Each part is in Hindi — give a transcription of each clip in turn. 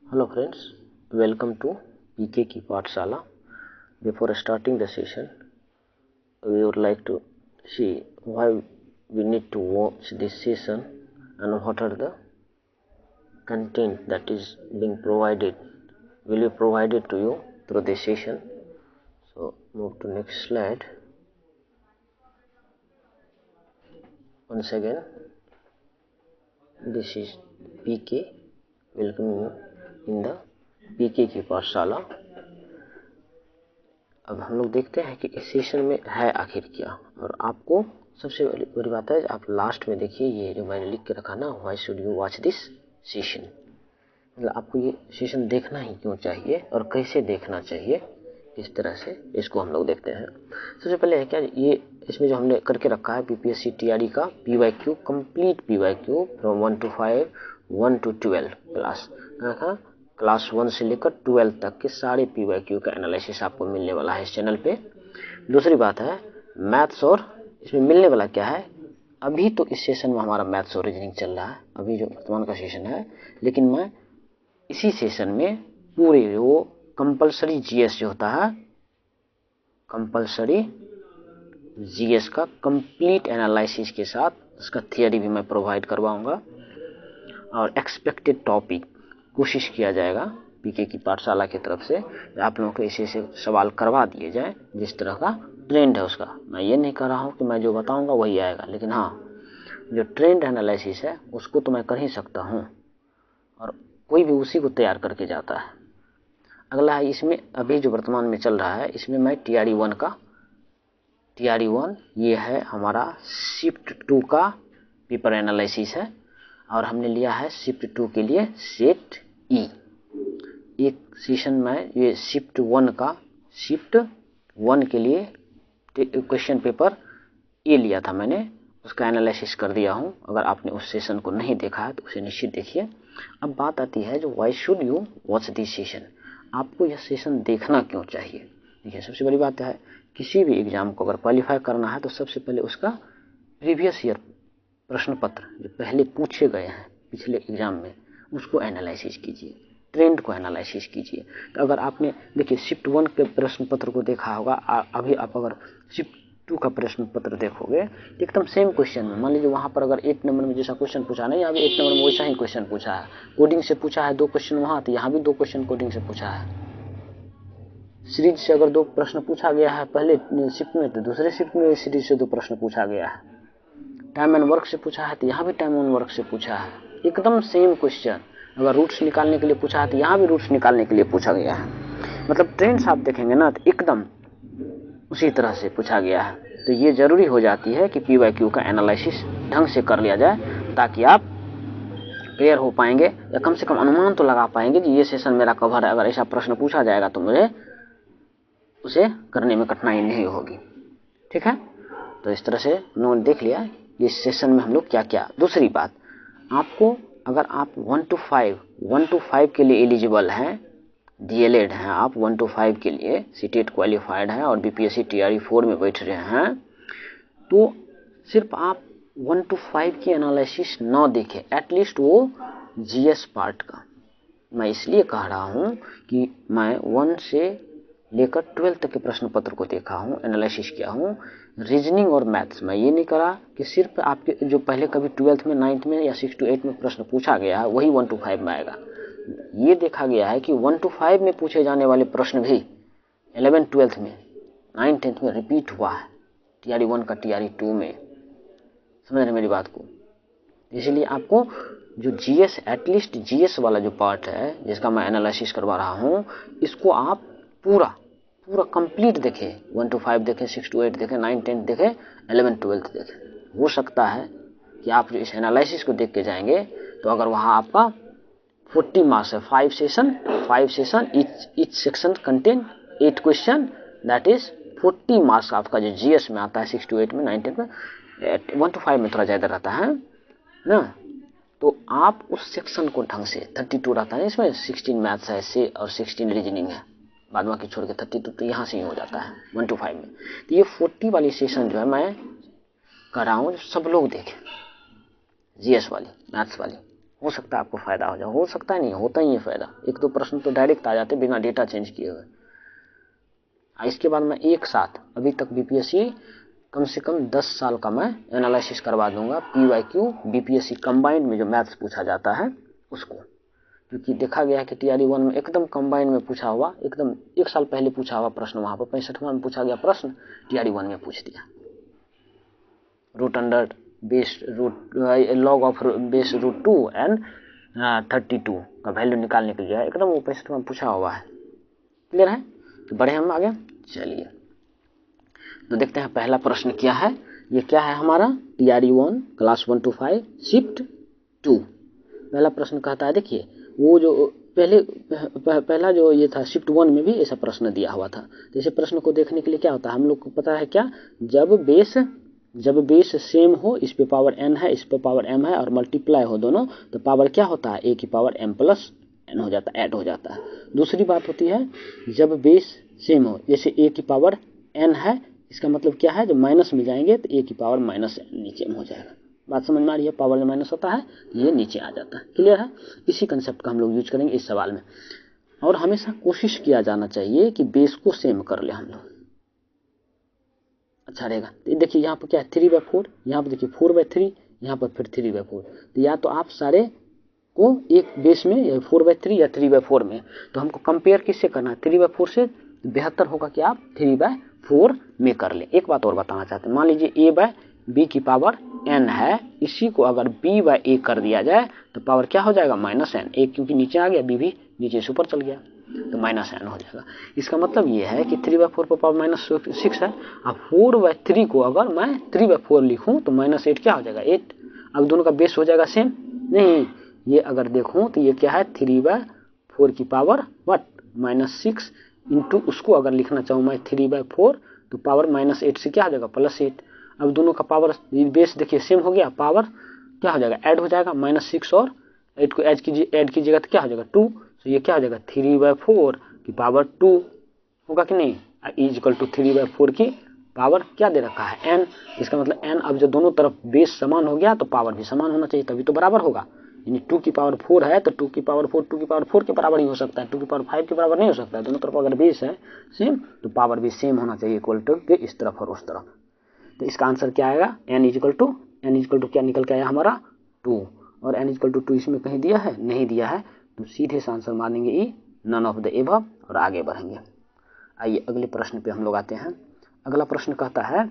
Hello friends, welcome to PK की पाठशाला. Before starting the session, we would like to see why we need to watch this session and what are the content that is being provided, will be provided to you through this session. So move to next slide. Once again, this is PK, welcome you in the PK की पाठशाला. अब हम लोग देखते हैं कि इस सेशन में है आखिर क्या, और आपको सबसे बड़ी बात है आप लास्ट में देखिए ये जो मैंने लिख के रखा ना, why should you watch this session, मतलब आपको ये सेशन देखना ही क्यों चाहिए और कैसे देखना चाहिए, किस तरह से इसको हम लोग देखते हैं. सबसे पहले है क्या, ये इसमें जो हमने करके रखा है बीपीएससी टीआरई का PYQ, complete PYQ from 1 to 5, 1 to 12 class 1 से लेकर 12 तक के सारे पीवाईक्यू का एनालिसिस आपको मिलने वाला है इस चैनल पे. दूसरी बात है मैथ्स, और इसमें मिलने वाला क्या है, अभी तो इस सेशन में हमारा मैथ्स और रीजनिंग चल रहा है, अभी जो वर्तमान का सेशन है, लेकिन मैं इसी सेशन में पूरे वो कंपलसरी जीएस जो होता है, कंपलसरी जीएस का कंप्लीट एनालिसिस के साथ उसका थियरी भी मैं प्रोवाइड करवाऊंगा, और एक्सपेक्टेड टॉपिक कोशिश किया जाएगा पीके की पाठशाला की तरफ से आप लोगों को ऐसे सवाल करवा दिए जाए जिस तरह का ट्रेंड है उसका. मैं ये नहीं कर रहा हूँ कि मैं जो बताऊंगा वही आएगा, लेकिन हाँ जो ट्रेंड एनालिसिस है उसको तो मैं कर ही सकता हूँ, और कोई भी उसी को तैयार करके जाता है. अगला है इसमें अभी जो वर्तमान में चल रहा है, इसमें मैं टीआरई 1 ये है हमारा शिफ्ट 2 का पेपर एनालिसिस है, और हमने लिया है शिफ्ट 2 के लिए सेट ई. एक सेशन में ये शिफ्ट 1 के लिए क्वेश्चन पेपर ए लिया था मैंने, उसका एनालिसिस कर दिया हूँ. अगर आपने उस सेशन को नहीं देखा है तो उसे निश्चित देखिए. अब बात आती है जो why should you watch this session, आपको यह सेशन देखना क्यों चाहिए. देखिए सबसे बड़ी बात है किसी भी एग्जाम को अगर क्वालिफाई करना है तो सबसे पहले उसका प्रीवियस ईयर प्रश्न पत्र जो पहले पूछे गए हैं पिछले एग्जाम में उसको एनालिसिस कीजिए, ट्रेंड को एनालिसिस कीजिए. तो अगर आपने देखिए शिफ्ट 1 के प्रश्न पत्र को देखा होगा, अभी आप अगर शिफ्ट 2 का प्रश्न पत्र देखोगे एकदम सेम क्वेश्चन में, मान लीजिए वहां पर अगर 8 नंबर में जैसा क्वेश्चन पूछा नहीं, यहाँ भी 8 नंबर में वैसा ही क्वेश्चन पूछा है, कोडिंग से पूछा है 2 क्वेश्चन वहां, तो यहाँ भी 2 क्वेश्चन कोडिंग से पूछा है. सीरीज से अगर 2 प्रश्न पूछा गया है पहले शिफ्ट में, तो दूसरे शिफ्ट में सीरीज से 2 प्रश्न पूछा गया है. टाइम एंड वर्क से पूछा है तो यहाँ भी टाइम एंड वर्क से पूछा है, एकदम सेम क्वेश्चन. अगर रूट्स निकालने के लिए पूछा है तो यहाँ भी रूट्स निकालने के लिए पूछा गया है. मतलब ट्रेंड्स आप देखेंगे ना तो एकदम उसी तरह से पूछा गया है. तो ये जरूरी हो जाती है कि पीवाईक्यू का एनालिसिस ढंग से कर लिया जाए, ताकि आप क्लियर हो पाएंगे, या कम से कम अनुमान तो लगा पाएंगे कि ये सेशन मेरा कवर है. अगर ऐसा प्रश्न पूछा जाएगा तो मुझे उसे करने में कठिनाई नहीं होगी. ठीक है, तो इस तरह से उन्होंने देख लिया इस सेशन में हम लोग क्या क्या. दूसरी बात, आपको अगर आप 1 to 5 के लिए एलिजिबल हैं, डीएलएड हैं आप, 1 to 5 के लिए सीटेट क्वालिफाइड हैं और बीपीएससी टीआरई 4 में बैठ रहे हैं, तो सिर्फ आप 1 to 5 की एनालिसिस न देखें, एटलीस्ट वो जीएस पार्ट का. मैं इसलिए कह रहा हूं कि मैं 1 से लेकर 12 तक के प्रश्न पत्र को देखा हूं, एनालिसिस किया हूं. रीजनिंग और मैथ्स में ये नहीं करा कि सिर्फ आपके जो पहले कभी 12th में, 9th में या 6 to 8 में प्रश्न पूछा गया है वही 1 to 5 में आएगा. ये देखा गया है कि 1 to 5 में पूछे जाने वाले प्रश्न भी 11th 12th में, 9th 10th में रिपीट हुआ है, टीआरई 1 का टीआरई 2 में. समझ रहे मेरी बात को. इसलिए आपको जो जीएस, एटलीस्ट जीएस वाला जो पार्ट है जिसका मैं एनालिसिस करवा रहा हूं, इसको आप पूरा कंप्लीट देखें. 1 to 5 देखें, 6 to 8 देखें, 9 10 देखें, 11 12 देखें. हो सकता है कि आप जो इस एनालिसिस को देख के जाएंगे तो अगर वहां आपका 40 मार्क्स है, 5 session, each section contain 8 question, that is 40 marks आपका जो जीएस में आता है 6 to 8 में, 9 10 में. 1 to 5 में थोड़ा ज्यादा रहता है ना, तो आप उस सेक्शन को ढंग से, 32 रहता है इसमें, 16 मैथ्स है से और 16 रीजनिंग है, बाद बाकी छोड़ के 32 तो यहाँ से ही हो जाता है 1 to 5 में. तो ये 40 वाली सेशन जो है मैं कर रहा हूँ सब लोग देखें, जीएस वाली, मैथ्स वाली. हो सकता है आपको फायदा हो जाए, हो सकता है नहीं, होता ही है फायदा। एक दो प्रश्न तो डायरेक्ट आ जाते बिना डेटा चेंज किए हुए। इसके बाद मैं एक साथ अभी तक बीपीएससी कम से कम 10 साल का मैं एनालिसिस करवा दूंगा, पीवाईक्यू बीपीएससी कंबाइंड में जो मैथ्स पूछा जाता है उसको, क्योंकि देखा गया है कि टीआरई 1 में एकदम कंबाइंड में पूछा हुआ, एकदम 1 साल पहले पूछा हुआ प्रश्न वहां पर 65वां में पूछा गया प्रश्न टीआरई 1 में पूछ दिया। Root under base root log of base root 2 and 32 का वैल्यू निकालने के लिए एकदम वो 65वां में पूछा हुआ है। क्लियर है? तो बढ़े हम आगे। चलिए तो देखते हैं पहला प्रश्न क्या है। ये क्या है हमारा टीआरई 1 क्लास 1 to 5 शिफ्ट 2। पहला प्रश्न कहता है, देखिए वो जो पहला जो ये था शिफ्ट 1 में भी ऐसा प्रश्न दिया हुआ था। तो ऐसे प्रश्न को देखने के लिए क्या होता है, हम लोग को पता है क्या, जब बेस सेम हो, इस पे पावर n है, इस पे पावर m है और मल्टीप्लाई हो दोनों, तो पावर क्या होता है, a की पावर m प्लस n हो जाता है, ऐड हो जाता है। दूसरी बात होती है जब बेस सेम हो, जैसे a की पावर n है, इसका मतलब क्या है, जब माइनस में जाएंगे तो a की पावर माइनस n नीचे में हो जाएगा। बात समझ में आ रही है, पावर में माइनस होता है ये नीचे आ जाता है। क्लियर है? इसी कंसेप्ट का हम लोग यूज करेंगे इस सवाल में। और हमेशा कोशिश किया जाना चाहिए कि बेस को सेम कर ले हम लोग, अच्छा रहेगा। तो देखिए यहाँ पर क्या है 3/4, यहाँ पर देखिए 4/3, यहाँ पर फिर 3/4। तो या तो आप सारे को एक बेस में या 4/3 या 3/4 में, तो हमको कंपेयर किससे करना है, 3/4 से। बेहतर होगा कि आप 3/4 में कर लें। एक बात और बताना चाहते हैं, मान लीजिए a/b की पावर n है, इसी को अगर b/a कर दिया जाए तो पावर क्या हो जाएगा, -n। a क्योंकि नीचे आ गया, b भी नीचे से ऊपर चल गया तो -n हो जाएगा। इसका मतलब ये है कि 3/4 पर पावर -6 है। अब 4/3 को अगर मैं 3/4 लिखूं तो -8 क्या हो जाएगा, 8। अब दोनों का बेस हो जाएगा सेम, नहीं ये अगर देखूं तो ये क्या है 3/4 की पावर -6 इंटू उसको अगर लिखना चाहूँ मैं 3/4 तो पावर -8 से क्या हो जाएगा +8। अब दोनों का पावर बेस देखिए सेम हो गया, पावर क्या हो जाएगा, ऐड हो जाएगा। -6 और 8 को ऐड कीजिएगा तो क्या हो जाएगा 2। तो ये क्या हो जाएगा 3/4 की पावर 2 होगा कि नहीं, इक्वल टू 3/4 की पावर क्या दे रखा है n। इसका मतलब n, अब जब दोनों तरफ बेस समान हो गया तो पावर भी समान होना चाहिए, तभी तो बराबर होगा। यानी 2 की पावर 4 है तो 2 की पावर 4 के बराबर ही हो सकता है, 2 की पावर 5 के बराबर नहीं हो सकता है। दोनों तरफ अगर बेस है सेम तो पावर भी सेम होना चाहिए, इक्वल टू के इस तरफ और उस तरफ। तो इसका आंसर क्या आएगा, n इक्वल टू क्या निकल के आया हमारा 2, और n इक्वल टू 2 इसमें कहीं दिया है, नहीं दिया है, तो सीधे से आंसर मानेंगे ई, नन ऑफ द एबव, और आगे बढ़ेंगे। आइए अगले प्रश्न पे हम लोग आते हैं। अगला प्रश्न कहता है,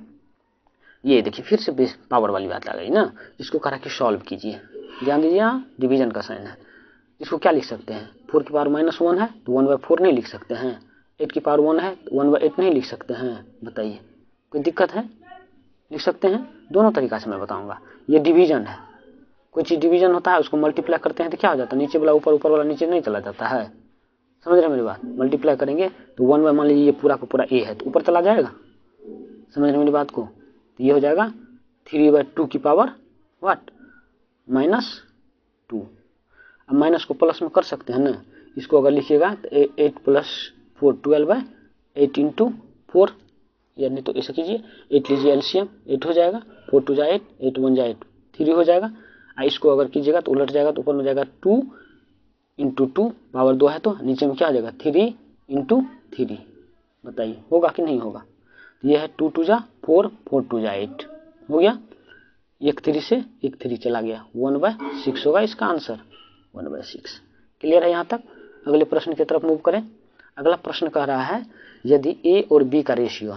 ये देखिए फिर से बेस पावर वाली बात आ गई ना, इसको कह रहा है कि सॉल्व कीजिए। ध्यान दीजिए यहाँ डिवीजन का साइन है, इसको क्या लिख सकते हैं, 4 की पावर -1 है तो 1/4 नहीं लिख सकते हैं, 8 की पावर 1 है तो 1/8 नहीं लिख सकते हैं, बताइए कोई दिक्कत है, लिख सकते हैं। दोनों तरीका से मैं बताऊंगा। ये डिवीजन है, कोई चीज डिवीजन होता है उसको मल्टीप्लाई करते हैं तो क्या हो जाता है, नीचे वाला ऊपर, ऊपर वाला नीचे नहीं चला जाता है, समझ रहे हैं मेरी बात। मल्टीप्लाई करेंगे तो 1 मान लीजिए ये पूरा का पूरा a है तो ऊपर चला जाएगा, समझ रहे हैं मेरी बात को। तो ये हो जाएगा 3/2 की पावर -2। अब माइनस को प्लस में कर सकते हैं ना, इसको अगर लिखिएगा तो 8 + 4 12/8 इंटू 4, यानी तो ऐसा कीजिए 8 लीजिए एलसीएम, 8 हो जाएगा, 4 2 जा 8, 8 1 जा 8, 3 हो जाएगा। इसको अगर कीजिएगा तो उलट जाएगा, तो ऊपर में जाएगा 2 इंटू 2, पावर 2 है तो नीचे में क्या आ जाएगा 3 इंटू 3, बताइए होगा कि नहीं होगा। तो यह है 2 2 जा 4, 4 2 जा 8 हो गया, एक 3 से एक 3 चला गया, 1/6 होगा इसका आंसर, 1/6। क्लियर है यहाँ तक। अगले प्रश्न की तरफ मूव करें। अगला प्रश्न कह रहा है, यदि a और b का रेशियो,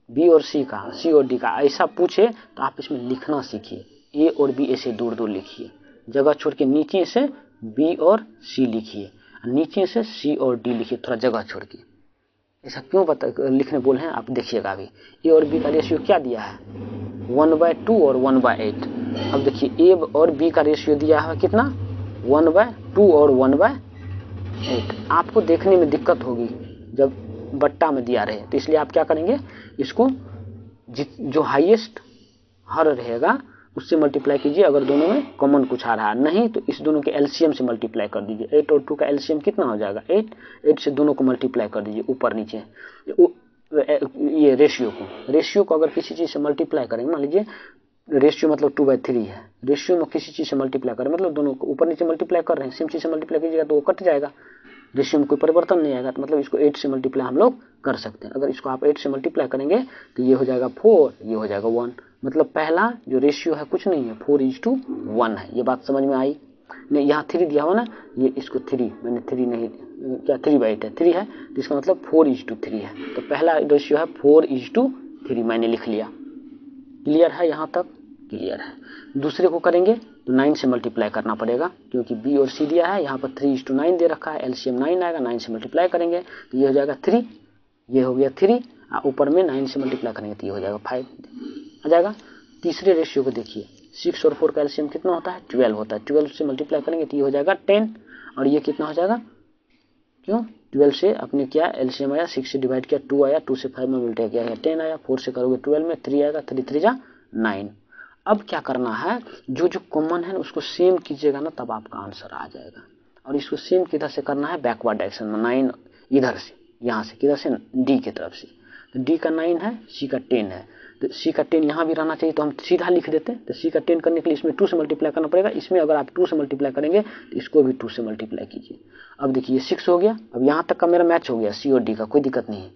b और c का, c और d का ऐसा पूछे तो आप इसमें लिखना सीखिए। a और b ऐसे दूर दूर लिखिए, जगह छोड़ के नीचे से b और c लिखिए, नीचे से c और d लिखिए, थोड़ा जगह छोड़ के। ऐसा क्यों लिखने बोल हैं आप देखिएगा। अभी a और b का रेशियो क्या दिया है, 1/2 और 1/8। अब देखिए a और b का रेशियो दिया है कितना, 1/2 और 1/8। आपको देखने में दिक्कत होगी जब बट्टा में दिया रहे, तो इसलिए आप क्या करेंगे, इसको जो हाईएस्ट हर रहेगा उससे मल्टीप्लाई कीजिए, अगर दोनों में कॉमन कुछ आ रहा है, नहीं तो इस दोनों के एलसीएम से मल्टीप्लाई कर दीजिए। 8 और 2 का एलसीएम कितना हो जाएगा 8, 8 से दोनों को मल्टीप्लाई कर दीजिए ऊपर नीचे। ये रेशियो को अगर किसी चीज से मल्टीप्लाई करेंगे, मान लीजिए रेशियो मतलब 2/3 है, रेशियो में किसी चीज से मल्टीप्लाई करें मतलब दोनों को ऊपर नीचे मल्टीप्लाई कर रहे हैं, सेम चीज से मल्टीप्लाई कीजिएगा तो वो कट जाएगा, रेशियो में कोई परिवर्तन नहीं आएगा, तो मतलब इसको 8 से मल्टीप्लाई हम लोग कर सकते हैं। अगर इसको आप 8 से मल्टीप्लाई करेंगे तो ये हो जाएगा 4, ये हो जाएगा 1, मतलब पहला जो रेशियो है कुछ नहीं है, 4:1 है। ये बात समझ में आई? नहीं, यहाँ 3 दिया हुआ ना, ये इसको 3 मैंने 3 नहीं, क्या 3/8 है, 3 है तो इसका मतलब 4:3 है, तो पहला रेशियो है 4:3 मैंने लिख लिया। क्लियर है? यहाँ तक क्लियर है। दूसरे को करेंगे तो 9 से मल्टीप्लाई करना पड़ेगा, क्योंकि बी और सी दिया है, यहाँ पर 3:9 दे रखा है, एलसीएम 9 आएगा, 9 से मल्टीप्लाई करेंगे तो ये हो जाएगा 3, ये हो गया 3, ऊपर में 9 से मल्टीप्लाई करेंगे तो ये हो जाएगा 5 आ जाएगा। तीसरे रेशियो को देखिए, 6 और 4 का एलसीएम कितना होता है? 12 होता है, 12 से मल्टीप्लाई करेंगे तो ये हो जाएगा 10, और ये कितना हो जाएगा? क्यों 12 से अपने क्या एलसीएम आया, 6 से डिवाइड किया 2 आया, 2 से 5 में मल्टीप्लाई किया 10 आया, 4 से करोगे 12 में 3 आएगा, 3 3 जा 9। अब क्या करना है, जो जो कॉमन है उसको सेम कीजिएगा ना, तब आपका आंसर आ जाएगा। और इसको सेम किधर से करना है? बैकवर्ड डायरेक्शन में। 9 इधर से, यहाँ से किधर से? डी की तरफ से। तो डी का 9 है, सी का 10 है, तो सी का 10 यहाँ भी रहना चाहिए, तो हम सीधा लिख देते हैं। तो सी का 10 करने के लिए इसमें 2 से मल्टीप्लाई करना पड़ेगा, इसमें अगर आप 2 से मल्टीप्लाई करेंगे तो इसको भी 2 से मल्टीप्लाई कीजिए। अब देखिए 6 हो गया, अब यहाँ तक का मेरा मैच हो गया, सी और डी का, कोई दिक्कत नहीं है।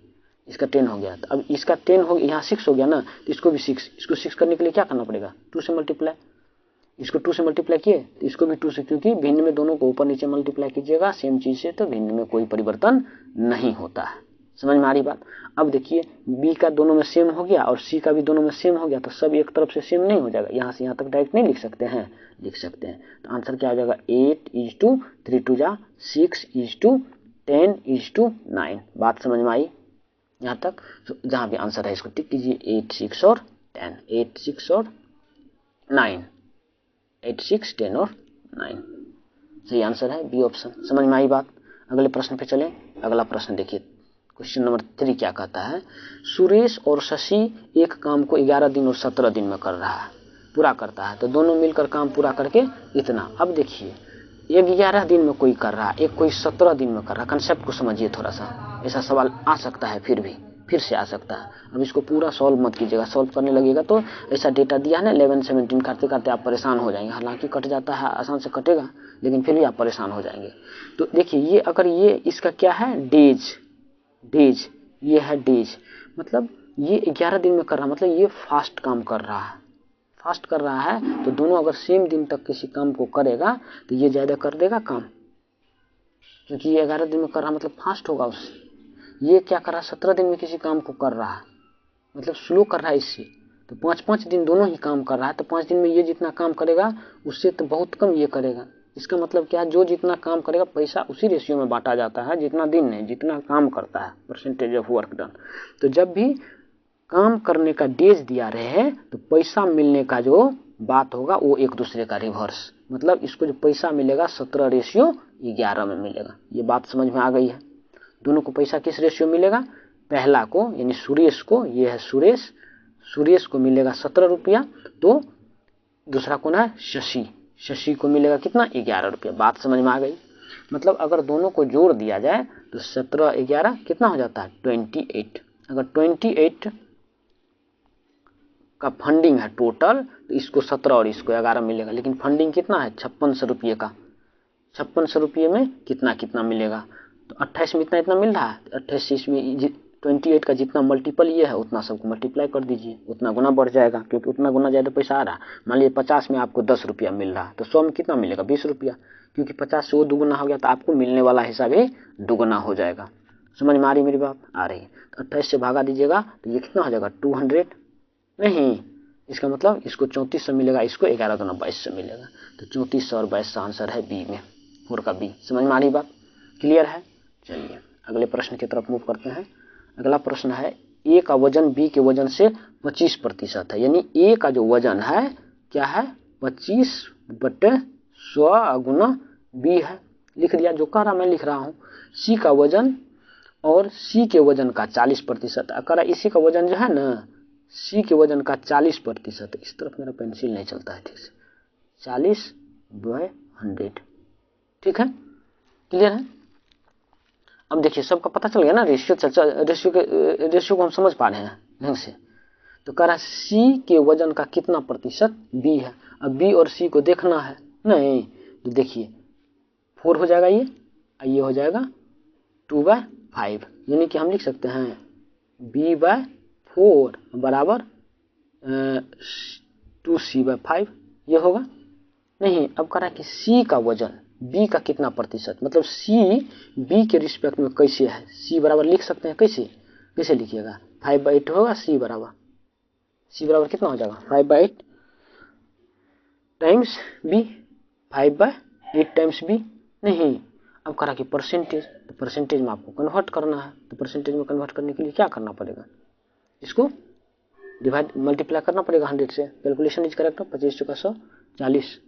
इसका 10 हो गया, तो अब इसका 10 हो गया, यहाँ 6 हो गया ना, तो इसको भी 6, इसको 6 करने के लिए क्या करना पड़ेगा? 2 से मल्टीप्लाई। इसको 2 से मल्टीप्लाई किए तो इसको भी 2 से, क्योंकि भिन्न में दोनों को ऊपर नीचे मल्टीप्लाई कीजिएगा सेम चीज से, तो भिन्न में कोई परिवर्तन नहीं होता है। समझ में आ रही बात? अब देखिए बी का दोनों में सेम हो गया और सी का भी दोनों में सेम हो गया, तो सब एक तरफ से सेम नहीं हो जाएगा, यहाँ से यहाँ तक डायरेक्ट नहीं लिख सकते हैं, लिख सकते हैं। तो आंसर क्या हो जाएगा? 8:3 2 जा 6:10:9। बात समझ में आई यहाँ तक? तो जहाँ भी आंसर है इसको टिक कीजिए, 8 6 और 10, 8 6 और 9, 8 6 10 और 9 सही आंसर है बी ऑप्शन। समझ में आई बात? अगले प्रश्न पे चलें। अगला प्रश्न देखिए, क्वेश्चन नंबर 3 क्या कहता है? सुरेश और शशि एक काम को 11 दिन और 17 दिन में कर रहा है, पूरा करता है, तो दोनों मिलकर काम पूरा करके इतना। अब देखिए एक 11 दिन में कोई कर रहा है, एक कोई 17 दिन में कर रहा है, कंसेप्ट को समझिए थोड़ा सा, ऐसा सवाल आ सकता है, फिर से आ सकता है। अब इसको पूरा सॉल्व मत कीजिएगा, सॉल्व करने लगेगा तो ऐसा डेटा दिया है ना 11 17 करते करते आप परेशान हो जाएंगे, हालांकि कट जाता है, आसान से कटेगा, लेकिन फिर भी आप परेशान हो जाएंगे। तो देखिए ये अगर ये इसका क्या है? डेज, ये है डेज, मतलब ये 11 दिन में कर रहा है, मतलब ये फास्ट काम कर रहा है, फास्ट कर रहा है, तो दोनों अगर सेम दिन तक किसी काम को करेगा तो ये ज्यादा कर देगा काम, क्योंकि ये 11 दिन में कर रहा मतलब फास्ट होगा उससे। ये क्या कर रहा है? 17 दिन में किसी काम को कर रहा है, मतलब स्लो कर रहा है इससे, तो 5-5 दिन दोनों ही काम कर रहा है, तो 5 दिन में ये जितना काम करेगा उससे तो बहुत कम ये करेगा। इसका मतलब क्या है? जो जितना काम करेगा पैसा उसी रेशियो में बांटा जाता है, जितना दिन है जितना काम करता है, परसेंटेज ऑफ वर्क डन। तो जब भी काम करने का डेज दिया रहे तो पैसा मिलने का जो बात होगा वो एक दूसरे का रिवर्स, मतलब इसको जो पैसा मिलेगा 17:11 में मिलेगा। ये बात समझ में आ गई है? दोनों को पैसा किस रेशियो मिलेगा? पहला को यानी सुरेश को, ये है सुरेश को मिलेगा 17 रुपया, तो दूसरा कौन है? शशि को मिलेगा कितना? 11 रुपया। बात समझ में आ गई? मतलब अगर दोनों को जोड़ दिया जाए तो 17-11 कितना हो जाता है? 28। अगर 28 का फंडिंग है टोटल, तो इसको 17 और इसको 11 मिलेगा, लेकिन फंडिंग कितना है? 5600 रुपये का। 5600 रुपये में कितना कितना मिलेगा? तो 28 में इतना मिल रहा है, 28 में 28 का जितना मल्टीपल ये है उतना सबको मल्टीप्लाई कर दीजिए, उतना गुना बढ़ जाएगा, क्योंकि उतना गुना ज्यादा पैसा आ रहा है। मान लीजिए 50 में आपको 10 रुपया मिल रहा है, तो 100 में कितना मिलेगा? 20 रुपया, क्योंकि 50 से वो दुगुना हो गया तो आपको मिलने वाला हिसाब भी दुगुना हो जाएगा। समझ में आ रही मेरी बात? आ रही है। तो 28 से भागा दीजिएगा तो ये कितना हो जाएगा? 200 नहीं, इसका मतलब इसको 3400 मिलेगा, इसको 11 दूना 2200 मिलेगा, तो 3400 और 2200 आंसर है बी में, 4 का बी। समझ में आ रही बात? क्लियर है? चलिए अगले प्रश्न की तरफ मूव करते हैं। अगला प्रश्न है, ए का वजन बी के वजन से 25% है, यानी ए का जो वजन है क्या है? 25/100 गुना बी है। लिख दिया, जो कह रहा मैं लिख रहा हूं। सी का वजन और सी के वजन का 40%, अगर इसी का वजन जो है ना सी के वजन का 40%, इस तरफ मेरा पेंसिल नहीं चलता है ठीक से, 40/100, ठीक है? क्लियर है? अब देखिए सबका पता चल गया ना, रेशियो को हम समझ पा रहे हैं ढंग से। तो कह रहा है सी के वजन का कितना प्रतिशत बी है। अब बी और सी को देखना है नहीं, तो देखिए 4 हो जाएगा ये हो जाएगा 2/5, यानी कि हम लिख सकते हैं b/4 बराबर 2c/5, ये होगा नहीं। अब कह रहा है कि सी का वजन बी का कितना प्रतिशत, मतलब सी बी के रिस्पेक्ट में कैसे है, सी बराबर लिख सकते हैं कैसे लिखिएगा 5/8 होगा। सी बराबर कितना हो जाएगा 5/8 टाइम्स बी, 5/8 टाइम्स बी नहीं। अब कह रहा कि परसेंटेज, तो परसेंटेज में आपको कन्वर्ट करना है, तो परसेंटेज में कन्वर्ट करने के लिए क्या करना पड़ेगा, इसको डिवाइड मल्टीप्लाई करना पड़ेगा 100 से। कैलकुलेशन इज करेक्ट, 25 × 100 40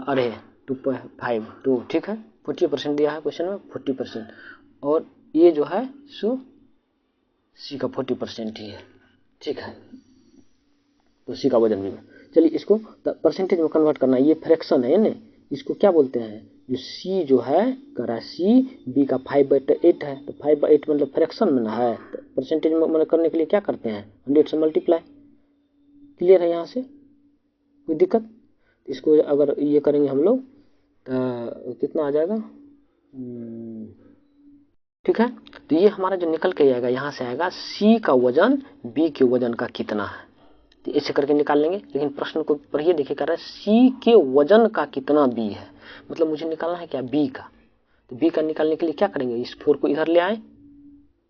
अरे 2.5 तो ठीक है 40% दिया है क्वेश्चन में 40%, और ये जो है सो सी का 40% ही है, ठीक है। तो सी का वजन भी है। चलिए इसको परसेंटेज में कन्वर्ट करना, ये फ्रैक्शन है ना, इसको क्या बोलते हैं, जो सी जो है करा सी बी का 5/8 है, तो 5/8 मतलब फ्रैक्शन में ना है, तो परसेंटेज में करने के लिए क्या करते हैं 100 से मल्टीप्लाई। क्लियर है यहाँ से, कोई दिक्कत। इसको अगर ये करेंगे हम लोग तो कितना आ जाएगा, ठीक है। तो ये हमारा जो निकल के आएगा यहाँ से आएगा सी का वजन बी के वजन का कितना है, तो ऐसे करके निकाल लेंगे। लेकिन प्रश्न को पढ़िए, देखिए कह रहा है सी के वजन का कितना बी है, मतलब मुझे निकालना है क्या बी का। तो बी का निकालने के लिए क्या करेंगे, इस 4 को इधर ले आए,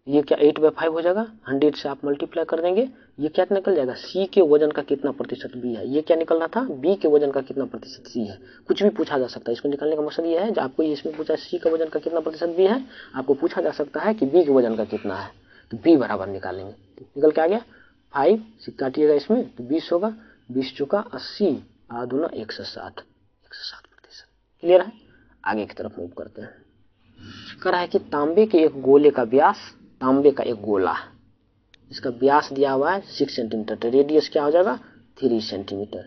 ये क्या 8/5 हो जाएगा, 100 से आप मल्टीप्लाई कर देंगे, ये क्या निकल जाएगा सी के वजन का कितना प्रतिशत बी है। ये क्या निकलना था बी के वजन का कितना प्रतिशत सी है। कुछ भी पूछा जा सकता है, इसको निकालने का मकसद ये है, जो आपको इसमें पूछा सी का वजन का कितना प्रतिशत बी है, आपको पूछा जा सकता है कि बी के वजन का कितना है, तो बी बराबर निकालेंगे। तो निकल के आ गया 5 से काटिएगा इसमें तो 20 होगा, 20 चौका 80 और 2 160 160%। क्लियर है, आगे की तरफ मूव करते हैं। कह रहा है कि तांबे के एक गोले का व्यास, तांबे का एक गोला, इसका व्यास दिया हुआ है 6 सेंटीमीटर, तो रेडियस क्या हो जाएगा 3 सेंटीमीटर।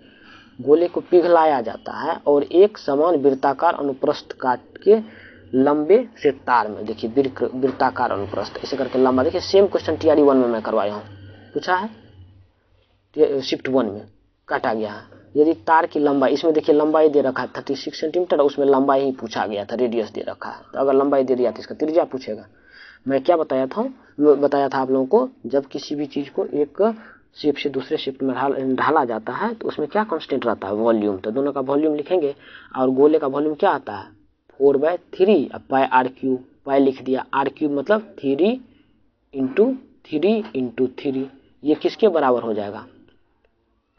गोले को पिघलाया जाता है और एक समान वृत्ताकार अनुप्रस्थ काट के लंबे से तार में, देखिए वृत्ताकार अनुप्रस्थ ऐसे करके लंबा, देखिए सेम क्वेश्चन TRE 1 में मैं करवाया हूँ, पूछा है शिफ्ट 1 में काटा गया है। यदि तार की लंबाई, इसमें देखिए लंबाई दे रखा है 36 सेंटीमीटर, उसमें लंबाई ही पूछा गया था, रेडियस दे रखा है, तो अगर लंबाई दे दिया तो इसका त्रिज्या पूछेगा। मैं क्या बताया था आप लोगों को, जब किसी भी चीज को एक शेप से दूसरे शेप में ढाला जाता है तो उसमें क्या कांस्टेंट रहता है, वॉल्यूम। तो दोनों का वॉल्यूम लिखेंगे, और गोले का वॉल्यूम क्या आता है 4/3, अब पाई r3, पाई लिख दिया, r3 मतलब 3 × 3 × 3, ये किसके बराबर हो जाएगा,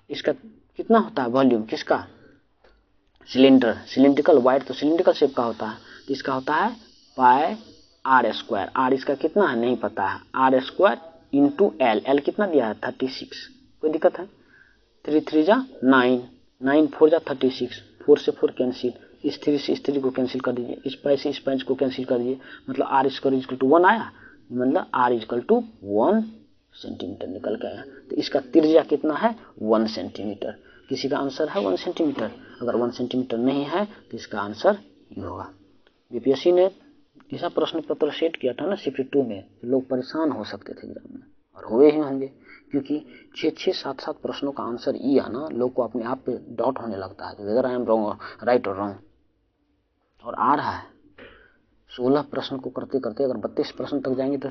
इसका कितना होता है वॉल्यूम, किसका, सिलिंड्रिकल वायर तो सिलिंड्रिकल शेप का होता है, तो इसका होता है πr², r इसका कितना है नहीं पता है, r² × l कितना दिया है 36, कोई दिक्कत है, 3 3 जा 9, 9 4 जा 36, 4 से 4 कैंसिल, इस 3 से इस 3 को कैंसिल कर दीजिए, इस पाई से इस पाई को कैंसिल कर दीजिए, मतलब r² = 1 आया, मतलब r = 1 सेंटीमीटर निकल के आया। तो इसका त्रिज्या कितना है 1 सेंटीमीटर। किसी का आंसर है 1 सेंटीमीटर, अगर 1 सेंटीमीटर नहीं है तो इसका आंसर ये होगा। बीपीएससी ने ऐसा प्रश्न पत्र सेट किया था ना शिफ्ट 2 में, लोग परेशान हो सकते थे एग्जाम में, और हुए ही होंगे, क्योंकि 6 7 प्रश्नों का आंसर ई आना लोग को अपने आप पे डाउट होने लगता है, whether I am wrong right और रॉन्ग, और आ रहा है 16 प्रश्न को करते करते अगर 32 प्रश्न तक जाएंगे तो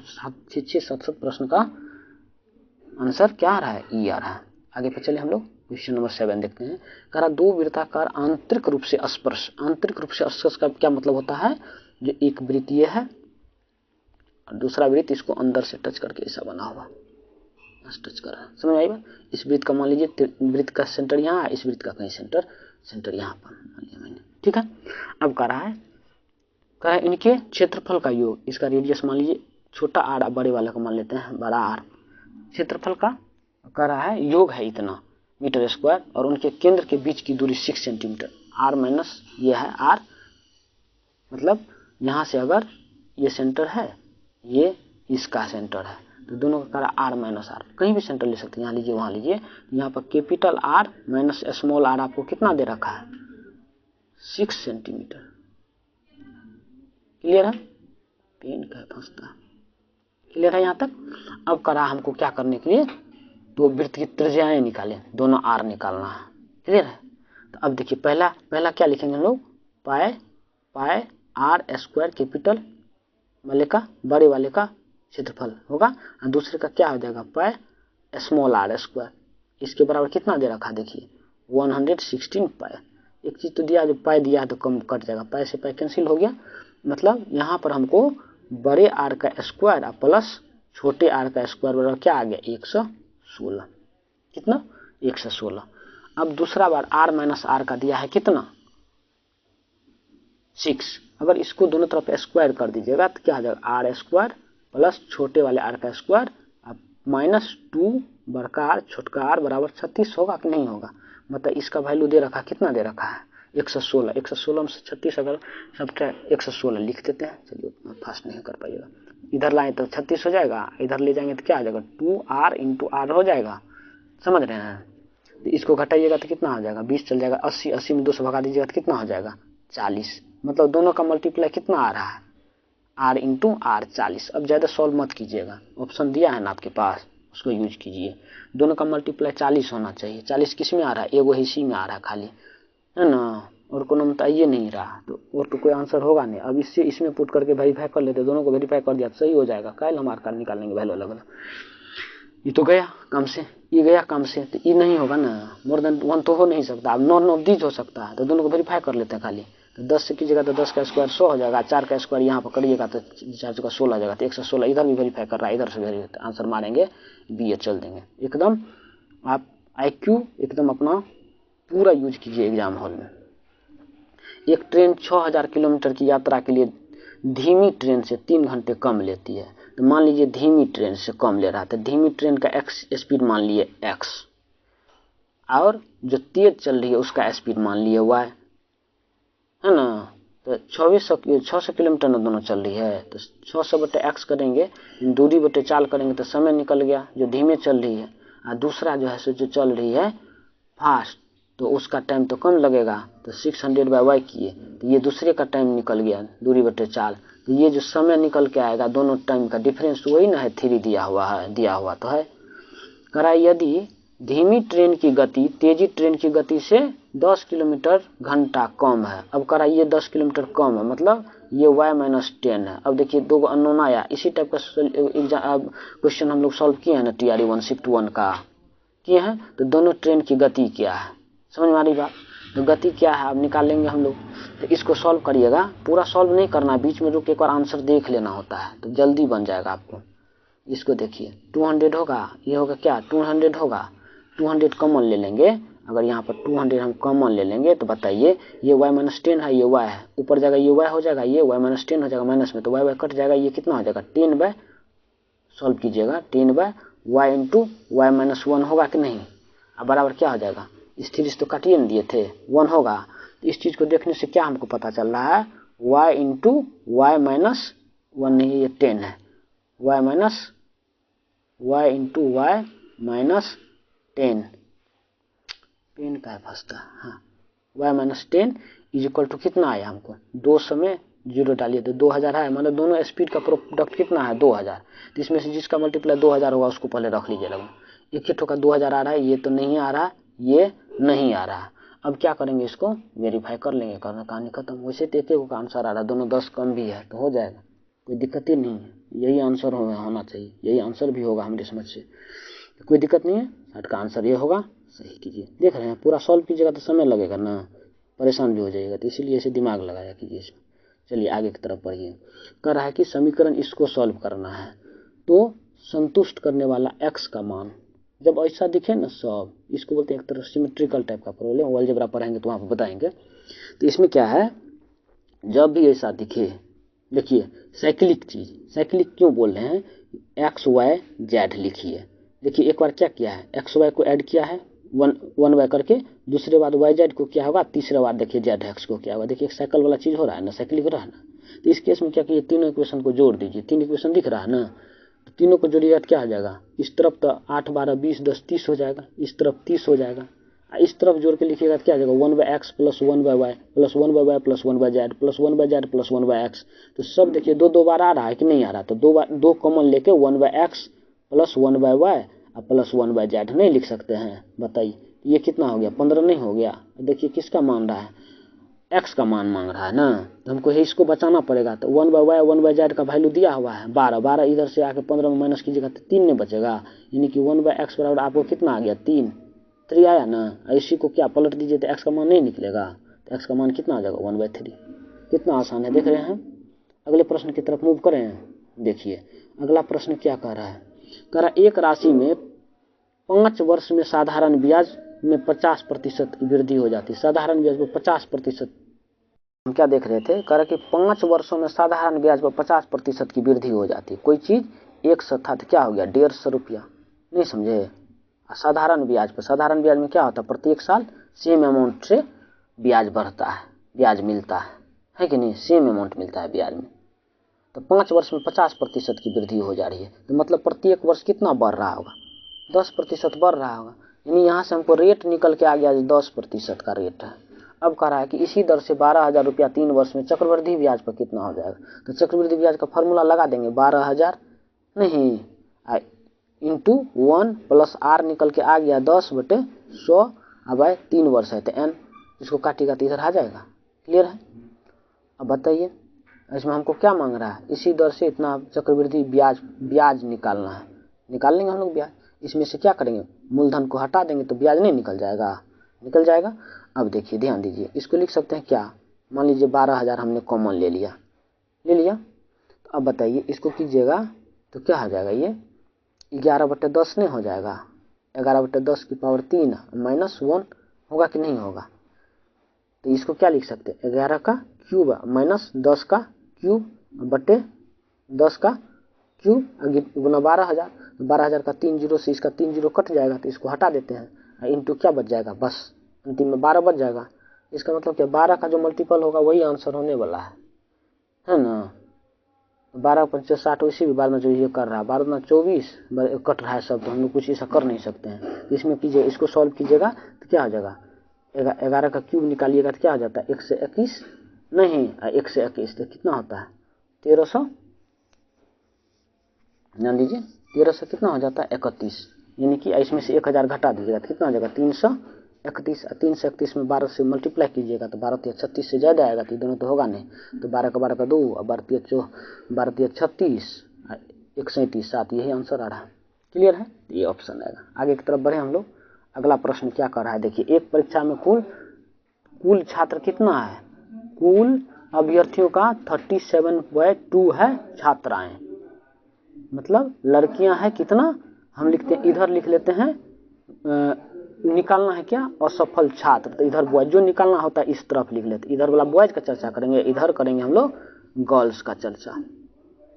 6 7 प्रश्न का आंसर क्या आ रहा है ई आ रहा है। आगे पे चले हम लोग क्वेश्चन नंबर 7 देखते हैं। कह रहा दो वृत्ताकार आंतरिक रूप से स्पर्श, आंतरिक रूप से स्पर्श का क्या मतलब होता है, जो एक वृत्त ये है और दूसरा वृत्त इसको अंदर से टच करके ऐसा बना हुआ, टच कर रहा है, समझ आई बात। इस वृत्त का मान लीजिए वृत्त का सेंटर यहाँ है, इस वृत्त का कहीं सेंटर यहाँ पर मान लिया मैंने, ठीक है। अब कह रहा है इनके क्षेत्रफल का योग, इसका रेडियस मान लीजिए छोटा r, बड़े वाले का मान लेते हैं बड़ा r, क्षेत्रफल का कह रहा है योग है इतना मीटर स्क्वायर, और उनके केंद्र के बीच की दूरी 6 सेंटीमीटर, r माइनस ये है r, मतलब यहाँ से अगर ये सेंटर है, ये इसका सेंटर है, तो दोनों का कह रहा r माइनस r, कहीं भी सेंटर ले सकते हैं, यहाँ लीजिए वहाँ लीजिए, यहाँ पर capital R minus small r आपको कितना दे रखा है 6 सेंटीमीटर। क्लियर है, पेन का फंसता, क्लियर है यहाँ तक। अब करा हमको क्या करने के लिए, तो वृत्त की त्रिज्याएं निकालें, दोनों आर निकालना है, क्लियर है। तो अब देखिए पहला क्या लिखेंगे हम लोग, पाई आर स्क्वायर कैपिटल वाले का बड़े वाले का क्षेत्रफल होगा, और दूसरे का क्या हो जाएगा पाई स्मॉल आर स्क्वायर, इसके बराबर कितना दे रखा देखिए 116 पाई। एक चीज तो दिया, जो पाई दिया है तो कम कट जाएगा, पाई से पाई कैंसिल हो गया, मतलब यहाँ पर हमको बड़े आर का स्क्वायर प्लस छोटे आर का स्क्वायर बराबर क्या आ गया 116, कितना 116। अब दूसरा बार आर माइनस आर का दिया है कितना 6, अगर इसको दोनों तरफ स्क्वायर कर दीजिएगा तो क्या आ जाएगा आर स्क्वायर प्लस छोटे वाले आर का स्क्वायर माइनस 2 बड़का आर छोटका आर बराबर 36 होगा कि नहीं होगा। मतलब इसका वैल्यू दे रखा कितना दे रखा है 116, 116 में से 36 अगर सब 116 लिख देते हैं, चलिए उतना फास्ट नहीं कर पाइएगा, इधर लाए तो 36 हो जाएगा, इधर ले जाएंगे तो क्या आ जाएगा 2r इंटू आर हो जाएगा, समझ रहे हैं। तो इसको घटाइएगा तो कितना हो जाएगा 20 चल जाएगा, 80, 80 में 2 से भगा दीजिएगा तो कितना हो जाएगा 40, मतलब दोनों का मल्टीप्लाई कितना आ रहा है r इंटू आर 40। अब ज़्यादा सॉल्व मत कीजिएगा, ऑप्शन दिया है ना आपके पास उसको यूज कीजिए, दोनों का मल्टीप्लाई 40 होना चाहिए। 40 किस में आ रहा है, एगो इसी में आ रहा है खाली, है ना, और कोनो में तो आइए नहीं रहा, तो और तो कोई आंसर होगा नहीं। अब इससे इसमें पुट करके वेरीफाई कर लेते, दोनों को वेरीफाई कर दिया तो सही हो जाएगा, कल हम आर का निकालेंगे वैल्यू अलग अलग। ये तो गया काम से, ये गया काम से, तो ये नहीं होगा ना, मोर देन 1 तो हो नहीं सकता, अब नॉन ऑफ दीज हो सकता है, तो दोनों को वेरीफाई कर लेते हैं खाली। तो 10 से कीजिएगा तो 10 का स्क्वायर 100 हो जाएगा, 4 का स्क्वायर यहाँ पर करिएगा तो 4 का 16 हो जाएगा, तो 116 इधर भी वेरीफाई कर रहा है, इधर से वेरीफाई आंसर मारेंगे बी चल देंगे एकदम। आप IQ एकदम अपना पूरा यूज कीजिए एग्जाम हॉल में। एक ट्रेन 6000 किलोमीटर की यात्रा के लिए धीमी ट्रेन से 3 घंटे कम लेती है, तो मान लीजिए धीमी ट्रेन से कम ले रहा था, धीमी ट्रेन का x स्पीड मान लिए x, और जो तेज चल रही है उसका स्पीड मान लिए y, है ना। तो 600 किलोमीटर में दोनों चल रही है, तो 600 बटे x करेंगे, दूरी बटे चाल करेंगे तो समय निकल गया जो धीमे चल रही है, और दूसरा जो है सो जो चल रही है फास्ट, तो उसका टाइम तो कम लगेगा, तो 600 बाय y किए तो ये दूसरे का टाइम निकल गया दूरी बटे चाल, तो ये जो समय निकल के आएगा दोनों टाइम का डिफरेंस वही ना है 3 दिया हुआ तो है। करा यदि धीमी ट्रेन की गति तेजी ट्रेन की गति से 10 किलोमीटर घंटा कम है, अब करा ये 10 किलोमीटर कम है, मतलब ये y-10 है। अब देखिए दो अननोन आया, इसी टाइप का एग्जाम क्वेश्चन हम लोग सॉल्व किए हैं ना TRE 1 शिफ्ट 1 का किए हैं, तो दोनों ट्रेन की गति क्या है समझ में आ रही बात, तो गति क्या है अब निकालेंगे हम लोग। तो इसको सॉल्व करिएगा, पूरा सॉल्व नहीं करना, बीच में रुक एक बार आंसर देख लेना होता है तो जल्दी बन जाएगा आपको। इसको देखिए 200 होगा, ये होगा क्या 200 होगा, 200 कॉमन ले लेंगे, अगर यहाँ पर 200 हम कॉमन ले लेंगे तो बताइए ये y-10 है, ये y है, ऊपर जाएगा ये y हो जाएगा, ये y-10 हो जाएगा माइनस में, तो y कट जाएगा, ये कितना हो जाएगा 10 सॉल्व कीजिएगा 10 y इंटू y-1 होगा कि नहीं, अब बराबर क्या हो जाएगा, इस 3 तो काटिए न दिए थे 1 होगा। तो इस चीज को देखने से क्या हमको पता चल रहा है y इंटू y-1 नहीं, ये 10 है, y इंटू y-10 पेन का है फंसता, हाँ y-10 इज इक्वल टू कितना आया हमको 2 समय 0 डालिए तो 2000 है, मतलब दोनों स्पीड का प्रोडक्ट कितना है 2000, तो इसमें से जिसका मल्टीप्लाई 2000 होगा उसको पहले रख लीजिए लगभग। एक ही ठोका 2000 आ रहा है, ये तो नहीं आ रहा, ये नहीं आ रहा। अब क्या करेंगे, इसको वेरीफाई कर लेंगे, करना कहानी खत्म। वैसे तो एक का आंसर आ रहा है, दोनों 10 कम भी है तो हो जाएगा, कोई दिक्कत ही नहीं है, यही आंसर होना चाहिए, यही आंसर भी होगा हमारी समझ से, कोई दिक्कत नहीं है। 60 का आंसर ये होगा, सही कीजिए। देख रहे हैं पूरा सॉल्व कीजिएगा तो समय लगेगा ना, परेशान भी हो जाएगा, तो इसीलिए ऐसे दिमाग लगाया कीजिए इसमें। चलिए आगे की तरफ बढ़िए। कह रहा है कि समीकरण इसको सॉल्व करना है तो संतुष्ट करने वाला x का मान जब ऐसा दिखे ना सब, इसको बोलते हैं एक तरह सिमेट्रिकल टाइप का प्रॉब्लम, अलजेब्रा पढ़ेंगे तो वहाँ पर बताएंगे। तो इसमें क्या है, जब भी ऐसा दिखे, देखिए साइक्लिक चीज, साइक्लिक क्यों बोल रहे हैं, एक्स वाई जेड लिखिए। देखिए एक बार क्या किया है, एक्स वाई को ऐड किया है 1 वाई करके, दूसरे बार वाई जेड को क्या होगा, तीसरे बार देखिए जेड एक्स को क्या होगा। देखिए एक साइकिल वाला चीज हो रहा है ना, साइक्लिक हो रहा है ना। तो इस केस में क्या कीजिए, तीनों इक्वेशन को जोड़ दीजिए, 3 इक्वेशन दिख रहा है ना, तो तीनों को जोड़िएगा तो क्या हो जाएगा, इस तरफ तो 8 12 20 10 30 हो जाएगा, इस तरफ 30 हो जाएगा, इस तरफ जोड़ के लिखिएगा तो क्या आ जाएगा 1/x plus 1/y plus 1/y plus 1/z plus 1/z plus 1/x। तो सब देखिए 2 बार आ रहा है कि नहीं आ रहा, तो 2 कॉमन लेके 1/x प्लस 1/y आप +1/z नहीं लिख सकते हैं? बताइए ये कितना हो गया? 15 नहीं हो गया? देखिए किसका मान रहा है? x का मान मांग रहा है ना, तो हमको इसको बचाना पड़ेगा। तो 1/y 1/z का वैल्यू दिया हुआ है 12, 12 इधर से आके 15 में माइनस कीजिएगा तो 3 नहीं बचेगा, यानी कि 1/x बराबर आपको कितना आ गया? 3 आया ना। इसी को क्या पलट दीजिए तो x का मान नहीं निकलेगा, तो x का मान कितना आ जाएगा? 1/3। कितना आसान है, देख रहे हैं। अगले प्रश्न की तरफ मूव करें। देखिए अगला प्रश्न क्या कह रहा है? कह रहा एक राशि में 5 वर्ष में साधारण ब्याज में 50% की वृद्धि हो जाती है। साधारण ब्याज में 50%, हम क्या देख रहे थे? कह रहा कि 5 वर्षों में साधारण ब्याज पर 50% की वृद्धि हो जाती है। कोई चीज 100 था तो क्या हो गया? 150 रुपया। नहीं समझे? साधारण ब्याज पर, साधारण ब्याज में क्या होता है? प्रत्येक साल सेम अमाउंट से ब्याज बढ़ता है, ब्याज मिलता है कि नहीं? सेम अमाउंट मिलता है ब्याज में। तो 5 वर्ष में 50% की वृद्धि हो जा रही है, तो मतलब प्रत्येक वर्ष कितना बढ़ रहा होगा? 10% बढ़ रहा होगा। यानी यहाँ से हमको रेट निकल के आ गया 10% का रेट है। अब कह रहा है कि इसी दर से 12,000 रुपया 3 वर्ष में चक्रवृद्धि ब्याज पर कितना हो जाएगा? तो चक्रवृद्धि ब्याज का फॉर्मूला लगा देंगे, 12,000 नहीं इंटू 1 प्लस r निकल के आ गया 10/100। अब 3 वर्ष है तो n, इसको काटिएगा तो इधर आ जाएगा। क्लियर है? अब बताइए इसमें हमको क्या मांग रहा है? इसी दर से इतना चक्रवृद्धि ब्याज निकालना है। निकाल लेंगे हम लोग ब्याज। इसमें से क्या करेंगे? मूलधन को हटा देंगे तो ब्याज नहीं निकल जाएगा? निकल जाएगा। अब देखिए ध्यान दीजिए, इसको लिख सकते हैं क्या? मान लीजिए 12,000 हमने कॉमन ले लिया। तो अब बताइए इसको कीजिएगा तो क्या हो जाएगा? ये 11/10 नहीं हो जाएगा? 11/10 की पावर 3 -1 होगा कि नहीं होगा? तो इसको क्या लिख सकते हैं? 11 का क्यूब माइनस 10 का क्यूब बटे 10 का क्यूब गुना 12,000। 12,000 का 3 जीरो से इसका 3 जीरो कट जाएगा, तो इसको हटा देते हैं। इंटू क्या बच जाएगा? बस अंतिम में 12 बच जाएगा। इसका मतलब क्या? 12 का जो मल्टीपल होगा वही आंसर होने वाला है ना? 12×5 60, इसी भी 12 जो ये कर रहा है 12×9 24 कट रहा है सब, तो हम लोग कुछ ऐसा कर नहीं सकते हैं। इसमें कीजिए, इसको सॉल्व कीजिएगा तो क्या हो जाएगा? 11 का क्यूब निकालिएगा तो क्या हो जाता है? 121 नहीं 121 तो कितना होता है? 1300। ध्यान दीजिए 1300 कितना हो जाता है? 31। यानी कि इसमें से 1000 घटा दीजिएगा तो कितना हो जाएगा? 331। 331 में 12 से मल्टीप्लाई कीजिएगा तो 12 × 36 से ज्यादा आएगा, तो दोनों तो होगा नहीं। तो 12 का 12 का 2 और 12 × 36 137 7, यही आंसर आ रहा है। क्लियर है? ये ऑप्शन आएगा। आगे की तरफ बढ़े हम लोग। अगला प्रश्न क्या कर रहा है? देखिए एक परीक्षा में कुल छात्र कितना है? कुल अभ्यर्थियों का 37/2 है छात्राएं, मतलब लड़कियां हैं कितना? हम लिखते हैं इधर लिख लेते हैं निकालना है क्या? असफल छात्र। तो इधर बॉयज जो निकालना होता है इस तरफ लिख लेते। इधर वाला बॉयज का चर्चा करेंगे, इधर करेंगे हम लोग गर्ल्स का चर्चा,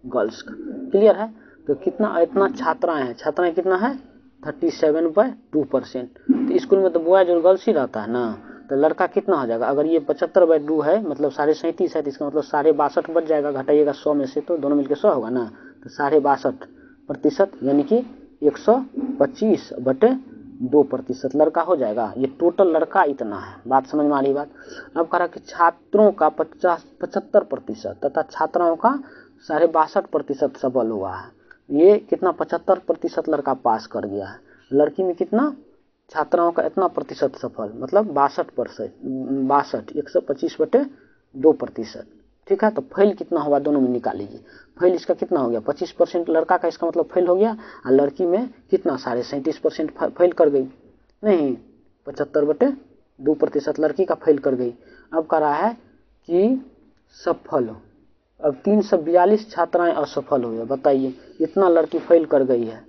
गर्ल्स का। क्लियर है? तो कितना? इतना छात्राएं हैं। छात्राएं कितना है? 37/2%। तो स्कूल में तो बॉयज और गर्ल्स ही रहता है ना, तो लड़का कितना हो जाएगा? अगर ये 75/2 है मतलब 37.5 है, तो इसका मतलब 62.5 बच जाएगा। घटाइएगा 100 में से तो दोनों मिलकर 100 होगा ना, तो 62.5% यानी कि 125/2% लड़का हो जाएगा। ये टोटल लड़का इतना है। बात समझ में आ रही? बात। अब कह रहा कि छात्रों का 75% तथा छात्राओं का 62.5% सफल हुआ है। ये कितना? 75% लड़का पास कर गया है। लड़की में कितना? छात्राओं का इतना प्रतिशत सफल, मतलब 62%, 125/2%। ठीक है? तो फेल कितना होगा? दोनों में निकाल लीजिए। फेल इसका कितना हो गया? 25% लड़का का, इसका मतलब फेल हो गया। और लड़की में कितना? 37.5% फेल कर गई। नहीं 75/2% लड़की का फेल कर गई। अब कह रहा है कि सफल हो। अब 342 छात्राएं असफल हुई। बताइए इतना लड़की फेल कर गई है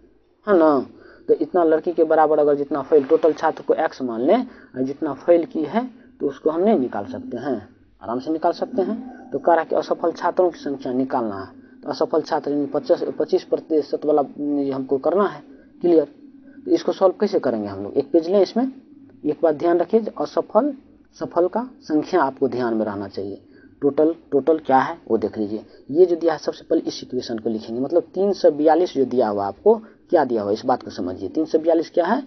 ना? तो इतना लड़की के बराबर अगर जितना फेल, टोटल छात्र को x मान लें और जितना फेल की है तो उसको हम नहीं निकाल सकते हैं? आराम से निकाल सकते हैं। तो कह रहा कि असफल छात्रों की संख्या निकालना है। तो असफल छात्र 25% वाला हमको करना है। क्लियर? तो इसको सॉल्व कैसे करेंगे हम लोग? एक पेज लें। इसमें एक बात ध्यान रखिए, असफल सफल का संख्या आपको ध्यान में रहना चाहिए। टोटल क्या है वो देख लीजिए। ये जो दिया है सबसे पहले इस इक्वेशन को लिखेंगे, मतलब 342 जो दिया हुआ आपको, क्या दिया हुआ इस बात को समझिए। 342 क्या है?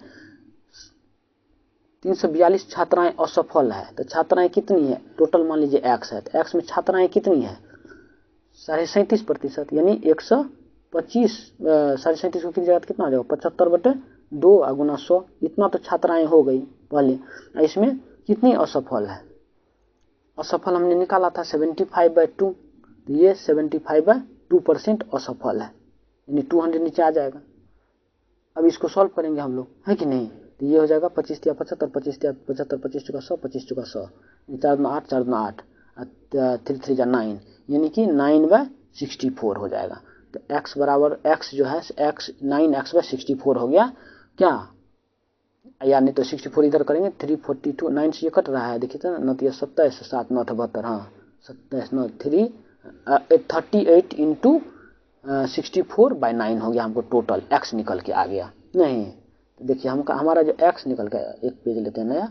342 छात्राएं असफल है। तो छात्राएं कितनी है? टोटल मान लीजिए x है, तो x में छात्राएं कितनी है? 37.5%, यानी 125। 37.5 को कितनी जगह कितना हो जाएगा? 2 गुना 100, इतना तो छात्राएं हो गई पहले। इसमें कितनी असफल है, असफल हमने निकाला था 75/2, तो ये 75/2% असफल है, यानी 200 नीचे आ जाएगा। अब इसको सॉल्व करेंगे हम लोग, है कि नहीं, तो ये हो जाएगा 25 × 75, 25 × 75, 25 × 100, 25 × 100, 4 × 8, 4 × 8, 3 3 × 9, यानी कि 9/64 हो जाएगा। तो x बराबर x जो है x 9x/64 हो गया क्या, या नहीं तो 64 इधर करेंगे, 342, 9 से ये कट रहा है, देखिए तो 9 27, 7 9 72, हाँ 27 9 3 38 × 64/9 हो गया हमको टोटल, x निकल के आ गया। नहीं तो देखिए हमारा जो x निकल के आया, एक पेज लेते हैं नया,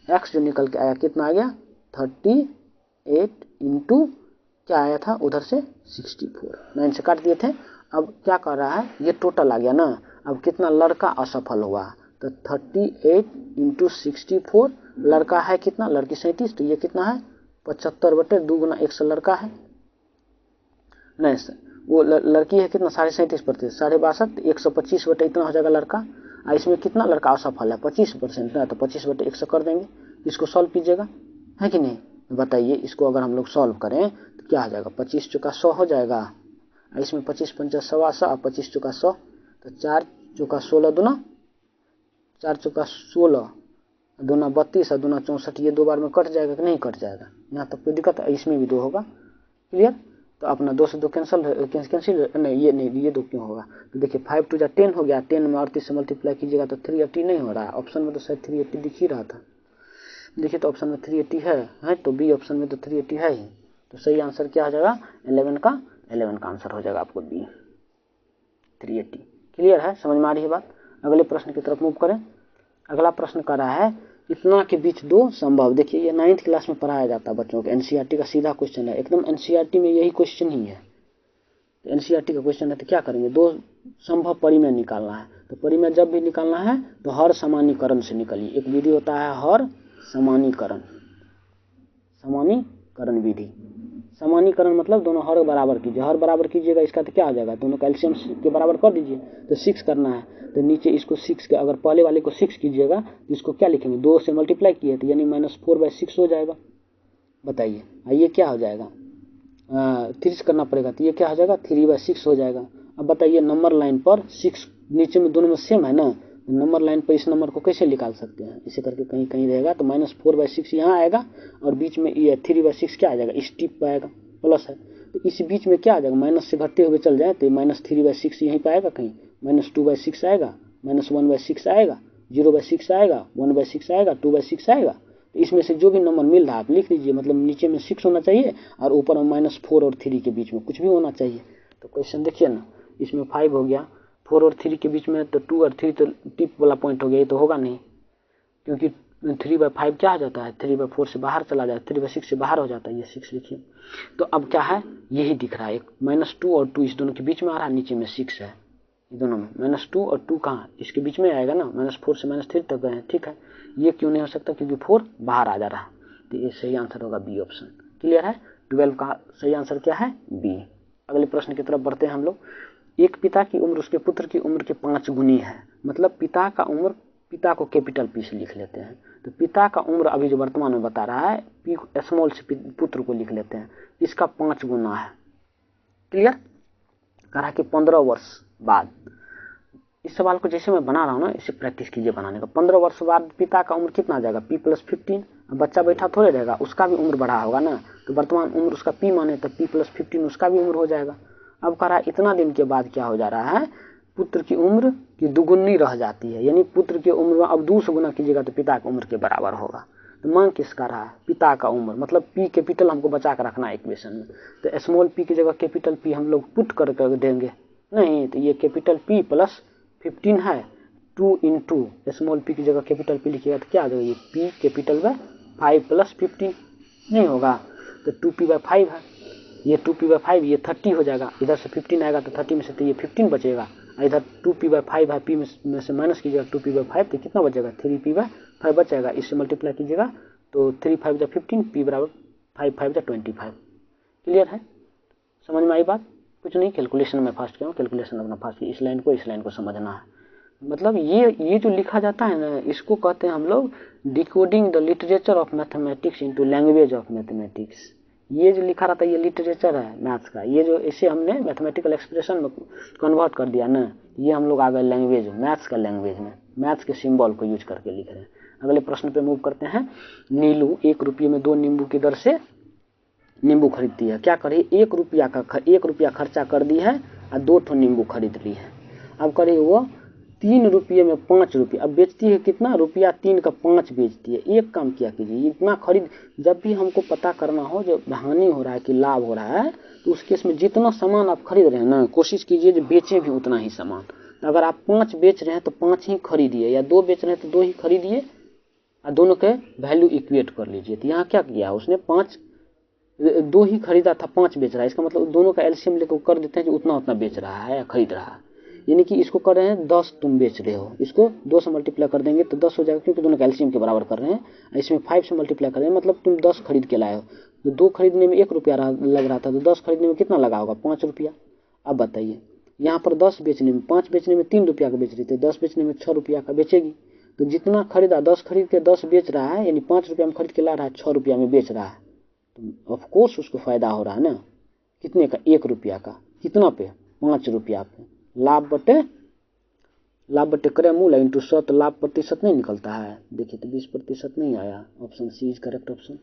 x जो निकल के आया कितना आ गया 38 × क्या आया था उधर से 64, 9 से काट दिए थे। अब क्या कर रहा है, ये टोटल आ गया ना, अब कितना लड़का असफल हुआ, तो 38 × 64, लड़का है कितना, लड़की 37, तो ये कितना है 75/2 गुना 100 लड़का है, नहीं वो लड़की है कितना 37.5%, 62, 125 इतना हो जाएगा लड़का। इसमें कितना लड़का असफल है 25% ना, तो 25/100 कर देंगे, इसको सॉल्व कीजिएगा, है कि नहीं। बताइए इसको अगर हम लोग सॉल्व करें तो क्या हो जाएगा, 25 × 100 हो जाएगा, इसमें 25 × 5 = 125, 25 × 100, तो 4 × 16 दूना 4 × 16 दूना 32 और दूना 64, ये 2 बार में कट जाएगा कि नहीं कट जाएगा, यहाँ तक कोई दिक्कत है, इसमें भी 2 होगा, क्लियर। तो अपना 2 से 2 कैंसिल नहीं, ये 2 क्यों होगा, तो देखिए 5 × 2 = 10 हो गया, 10 में 38 से मल्टीप्लाई कीजिएगा तो 380 नहीं हो रहा है, ऑप्शन में तो शायद 380 दिख ही रहा था, देखिए तो ऑप्शन में 380 है, तो बी ऑप्शन में तो 380 है ही, तो सही आंसर क्या हो जाएगा 11 का आंसर हो जाएगा आपको बी 380। क्लियर है, समझ में आ रही है बात। अगले प्रश्न की तरफ मूव करें। अगला प्रश्न कर रहा है इतना के बीच 2 संभव, देखिए ये 9th क्लास में पढ़ाया जाता है बच्चों को, एनसीईआरटी का सीधा क्वेश्चन है, एकदम एनसीईआरटी में यही क्वेश्चन ही है, तो एनसीईआरटी का क्वेश्चन है, तो क्या करेंगे 2 संभव परिमेय निकालना है, तो परिमेय जब भी निकालना है तो हर समानीकरण से निकालिए, एक विधि होता है हर समानीकरण विधि, समानीकरण मतलब दोनों हर बराबर कीजिए, हर बराबर कीजिएगा इसका तो क्या आ जाएगा, दोनों का एलसीएम के बराबर कर दीजिए, तो 6 करना है, तो नीचे इसको 6 के अगर पहले वाले को 6 कीजिएगा तो इसको क्या लिखेंगे 2 से मल्टीप्लाई किए तो यानी -4/6 हो जाएगा। बताइए ये क्या हो जाएगा, 3 करना पड़ेगा, तो ये क्या हो जाएगा 3/6 हो जाएगा। अब बताइए नंबर लाइन पर 6 नीचे में दोनों में सेम है ना, नंबर लाइन पर इस नंबर को कैसे निकाल सकते हैं, इसे करके कहीं कहीं रहेगा, तो -4/6 यहाँ आएगा और बीच में ये 3/6 क्या आ जाएगा स्टिप पर आएगा, प्लस है, तो इस बीच में क्या आ जाएगा माइनस से घटते हुए चल जाए तो -3/6 यहीं पर आएगा, कहीं -2/6 आएगा, -1/6 आएगा, 0/6 आएगा, 1/6 आएगा, 2/6 आएगा, तो इसमें से जो भी नंबर मिल रहा है आप लिख लीजिए, मतलब नीचे में 6 होना चाहिए और ऊपर में -4 और 3 के बीच में कुछ भी होना चाहिए। तो क्वेश्चन देखिए ना, इसमें 5 हो गया, 4 और 3 के बीच में तो 2 और 3 तो टिप वाला पॉइंट हो गया, ये तो होगा नहीं, क्योंकि 3/5 क्या हो जाता है 3/4 से बाहर चला जाता है, 3/6 से बाहर हो जाता है, ये 6 लिखिए। तो अब क्या है यही दिख रहा है, एक -2 और 2 इस दोनों के बीच में आ रहा है, नीचे में 6 है, ये दोनों में -2 और 2 कहाँ इसके बीच में आएगा ना, -4 से -3 तक गए हैं, ठीक है, ये क्यों नहीं हो सकता क्योंकि 4 बाहर आ जा रहा है, तो ये सही आंसर होगा बी ऑप्शन। क्लियर है, 12 का सही आंसर क्या है बी। अगले प्रश्न की तरफ बढ़ते हैं हम लोग। एक पिता की उम्र उसके पुत्र की उम्र के 5 गुनी है, मतलब पिता का उम्र, पिता को कैपिटल पी से लिख लेते हैं, तो पिता का उम्र अभी जो वर्तमान में बता रहा है पी स्मॉल से पुत्र को लिख लेते हैं, इसका 5 गुना है। क्लियर, कह रहा है कि 15 वर्ष बाद, इस सवाल को जैसे मैं बना रहा हूँ ना इसे प्रैक्टिस कीजिए बनाने का। 15 वर्ष बाद पिता का उम्र कितना आ जाएगा p + 15, बच्चा बैठा थोड़े रहेगा, उसका भी उम्र बढ़ा होगा ना, तो वर्तमान उम्र उसका p माने तो p + 15 उसका भी उम्र हो जाएगा। अब कह रहा है इतना दिन के बाद क्या हो जा रहा है, पुत्र की उम्र की दुगुनी रह जाती है, यानी पुत्र की उम्र में अब 2 से गुना कीजिएगा तो पिता की उम्र के बराबर होगा। तो मांग किसका रहा है पिता का उम्र, मतलब p कैपिटल हमको बचा कर रखना है इक्वेशन में, तो स्मॉल p की जगह कैपिटल p हम लोग पुट कर देंगे, नहीं तो ये कैपिटल p + 15 है, 2 × स्मॉल p की जगह कैपिटल p लिखिएगा तो क्या आ जाएगा, ये p कैपिटल 5 + 15 नहीं होगा, तो 2p/5 है, ये 2p/5 ये 30 हो जाएगा, इधर से 15 आएगा तो 30 में से तो ये 15 बचेगा, इधर 2p/5 है, p में से माइनस कीजिएगा 2p/5 तो कितना बचेगा 3p/5 बच जाएगा, इससे मल्टीप्लाई कीजिएगा तो 3 5 = 15, p = 5 5 = 25। क्लियर है, समझ में आई बात, कुछ नहीं, कैलकुलेशन में फास्ट क्यों, कैलकुलेशन अपना फास्ट, इस लाइन को समझना है, मतलब ये जो लिखा जाता है ना, इसको कहते हैं हम लोग decoding the literature of mathematics into language of mathematics. ये जो लिखा रहता है ये लिटरेचर है मैथ्स का, ये जो इसे हमने मैथमेटिकल एक्सप्रेशन में कन्वर्ट कर दिया ना, ये हम लोग आ गए लैंग्वेज, मैथ्स का लैंग्वेज में, मैथ्स के सिंबल को यूज करके लिख रहे हैं। अगले प्रश्न पे मूव करते हैं। नीलू 1 रुपये में 2 नींबू की दर से नींबू खरीदती है। क्या करी, 1 रुपया खर्चा कर दी है और 2 ठो नींबू खरीद ली है। अब करी वो 3 रुपये में 5 रुपये, अब बेचती है कितना, रुपया 3 का 5 बेचती है। एक काम किया कीजिए, इतना खरीद, जब भी हमको पता करना हो जो हानि हो रहा है कि लाभ हो रहा है, तो उस केस में जितना सामान आप खरीद रहे हैं ना, कोशिश कीजिए जो बेचें भी उतना ही सामान। अगर आप 5 बेच रहे हैं तो 5 ही खरीदिए, या 2 बेच रहे हैं तो 2 ही खरीदिए, और दोनों के वैल्यू इक्वेट कर लीजिए। तो यहाँ क्या किया, उसने 2 ही खरीदा था, 5 बेच रहा है, इसका मतलब दोनों का एलसीएम लेकर कर देते हैं जो उतना उतना बेच रहा है या खरीद रहा है। यानी कि इसको कर रहे हैं 10 तुम बेच रहे हो, इसको 2 से मल्टीप्लाई कर देंगे तो 10 हो जाएगा, क्योंकि दोनों का एलसीएम के बराबर कर रहे हैं। इसमें 5 से मल्टीप्लाई कर रहे हैं, मतलब तुम 10 खरीद के लाए हो, तो 2 खरीदने में 1 रुपया लग रहा था, तो 10 खरीदने में कितना लगा होगा, 5 रुपया। अब बताइए, यहाँ पर 10 बेचने में, 5 बेचने में 3 रुपया का बेच रही थी, 10 बेचने में 6 रुपया का बेचेगी। तो जितना खरीदा 10 खरीद के 10 बेच रहा है, यानी 5 रुपया में खरीद के ला रहा है, 6 रुपया में बेच रहा है, तो ऑफकोर्स उसको फायदा हो रहा है ना। कितने का, 1 रुपया का, कितना पे, 5 रुपया पे। लाभ बटे क्रय मूल इंटू 100, तो लाभ प्रतिशत नहीं निकलता है। देखिए तो 20% नहीं आया, option C is correct option,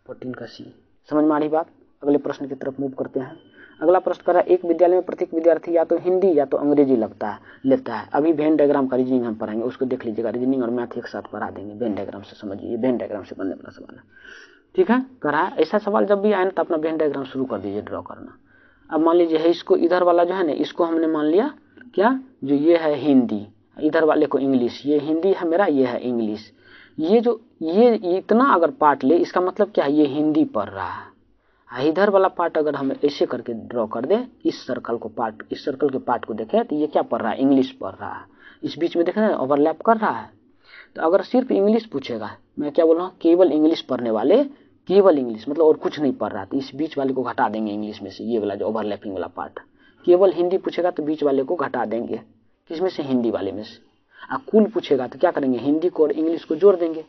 14 का सी। समझ में आ रही बात। अगले प्रश्न की तरफ मूव करते हैं। अगला प्रश्न कर रहा है, एक विद्यालय में प्रत्येक विद्यार्थी या तो हिंदी या तो अंग्रेजी लेता है। अभी वेन डायग्राम का रीजनिंग हम पढ़ाएंगे, उसको देख लीजिएगा, रीजनिंग और मैथ एक साथ पढ़ा देंगे। वेन डायग्राम से समझिए, वेन डायग्राम से बनने वाला सवाल है, ठीक है। करा है ऐसा सवाल जब भी आए ना तो अपना वेन डायग्राम शुरू कर दीजिए ड्रॉ करना। अब मान लीजिए है, इसको इधर वाला जो है ना, इसको हमने मान लिया क्या, जो ये है हिंदी, इधर वाले को इंग्लिश, ये हिंदी है मेरा, ये है इंग्लिश। ये इतना अगर पार्ट ले, इसका मतलब क्या है, ये हिंदी पढ़ रहा है। इधर वाला पार्ट अगर हम ऐसे करके ड्रॉ कर दें, इस सर्कल के पार्ट को देखें, तो ये क्या पढ़ रहा है, इंग्लिश पढ़ रहा है। इस बीच में देख रहे हैं ओवरलैप कर रहा है। तो अगर सिर्फ इंग्लिश पूछेगा, मैं क्या बोल रहा हूँ, केवल इंग्लिश पढ़ने वाले, केवल इंग्लिश मतलब और कुछ नहीं पढ़ रहा, तो इस बीच वाले को घटा देंगे इंग्लिश में से, ये वाला जो ओवरलैपिंग वाला पार्ट। केवल हिंदी पूछेगा तो बीच वाले को घटा देंगे, किसमें से, हिंदी वाले में से। कुल पूछेगा तो क्या करेंगे, हिंदी को और इंग्लिश को जोड़ देंगे।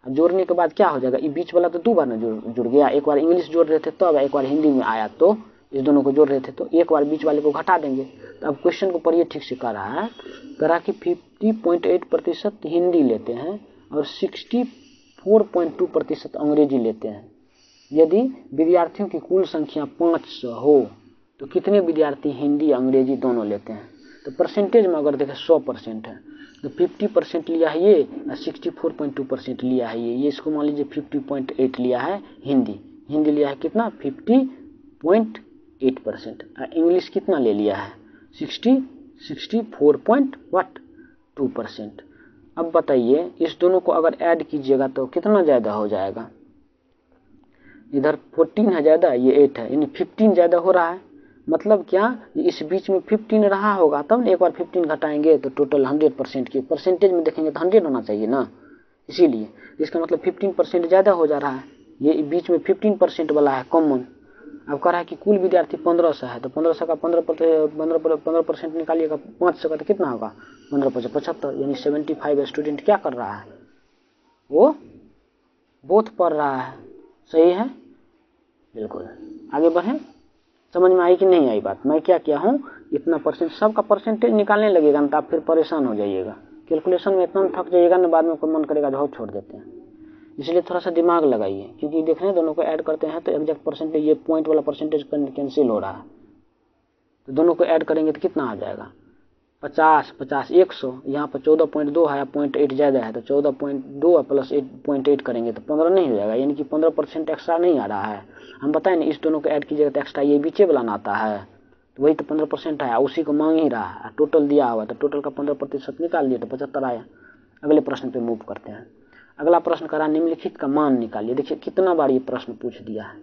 अब जोड़ने के बाद क्या हो जाएगा, ये बीच वाला तो 2 बार ना जुड़ गया, एक बार इंग्लिश जोड़ रहे थे तो, अब एक बार हिंदी में आया तो इस दोनों को जोड़ रहे थे, तो एक बार बीच वाले को घटा देंगे। तो अब क्वेश्चन को पढ़िए, ठीक से कर रहा है, करा कि 50.8% हिंदी लेते हैं और 64.2% अंग्रेजी लेते हैं। यदि विद्यार्थियों की कुल संख्या 500 हो तो कितने विद्यार्थी हिंदी अंग्रेजी दोनों लेते हैं। तो परसेंटेज में अगर देखें 100% है, तो 50% लिया है ये, और 64.2% लिया है ये। इसको मान लीजिए 50.8 लिया है हिंदी लिया है कितना, 50.8%। इंग्लिश कितना ले लिया है, 64.2%। अब बताइए, इस दोनों को अगर ऐड कीजिएगा तो कितना ज़्यादा हो जाएगा, इधर 14 है ज़्यादा, ये 8 है, यानी 15 ज़्यादा हो रहा है। मतलब क्या, इस बीच में 15 रहा होगा, तब एक बार 15 घटाएंगे तो टोटल 100% की परसेंटेज में देखेंगे तो 100 होना चाहिए ना, इसीलिए इसका मतलब 15% ज़्यादा हो जा रहा है। ये बीच में 15% वाला है कॉमन। अब कह रहा है कि कुल विद्यार्थी 1500 है, तो 1500 का 15% निकालिएगा, 500 का तो कितना होगा, 15×5 = 75, यानी 75 स्टूडेंट क्या कर रहा है, वो बोथ पढ़ रहा है। सही है, बिल्कुल। आगे बढ़ें, समझ में आई कि नहीं आई बात। मैं क्या किया हूँ, इतना परसेंट, सबका परसेंटेज निकालने लगेगा ना तो आप फिर परेशान हो जाइएगा, कैलकुलेशन में इतना थक जाइएगा ना, बाद में कोई मन करेगा बहुत छोड़ देते हैं। इसलिए थोड़ा सा दिमाग लगाइए, क्योंकि देख रहे हैं दोनों को ऐड करते हैं तो एग्जैक्ट परसेंटेज, ये पॉइंट वाला परसेंटेज कैंसिल हो रहा है, तो दोनों को ऐड करेंगे तो कितना आ जाएगा, 50, 100। यहाँ पर 14.2 है, 0.8 ज़्यादा है, तो 14.2 प्लस 8.8 करेंगे तो 15 नहीं हो जाएगा, यानी कि 15% एक्स्ट्रा नहीं आ रहा है। हम बताएं ना, इस दोनों को ऐड कीजिएगा तो एक्स्ट्रा ये बीचे वाला ना आता है, तो वही तो 15% आया, उसी को मांग ही रहा है, टोटल दिया हुआ, तो टोटल का 15% निकाल दिया तो 75 आया। अगले प्रश्न पे मूव करते हैं। अगला प्रश्न करा, निम्नलिखित का मान निकालिए। देखिए कितना बार ये प्रश्न पूछ दिया है,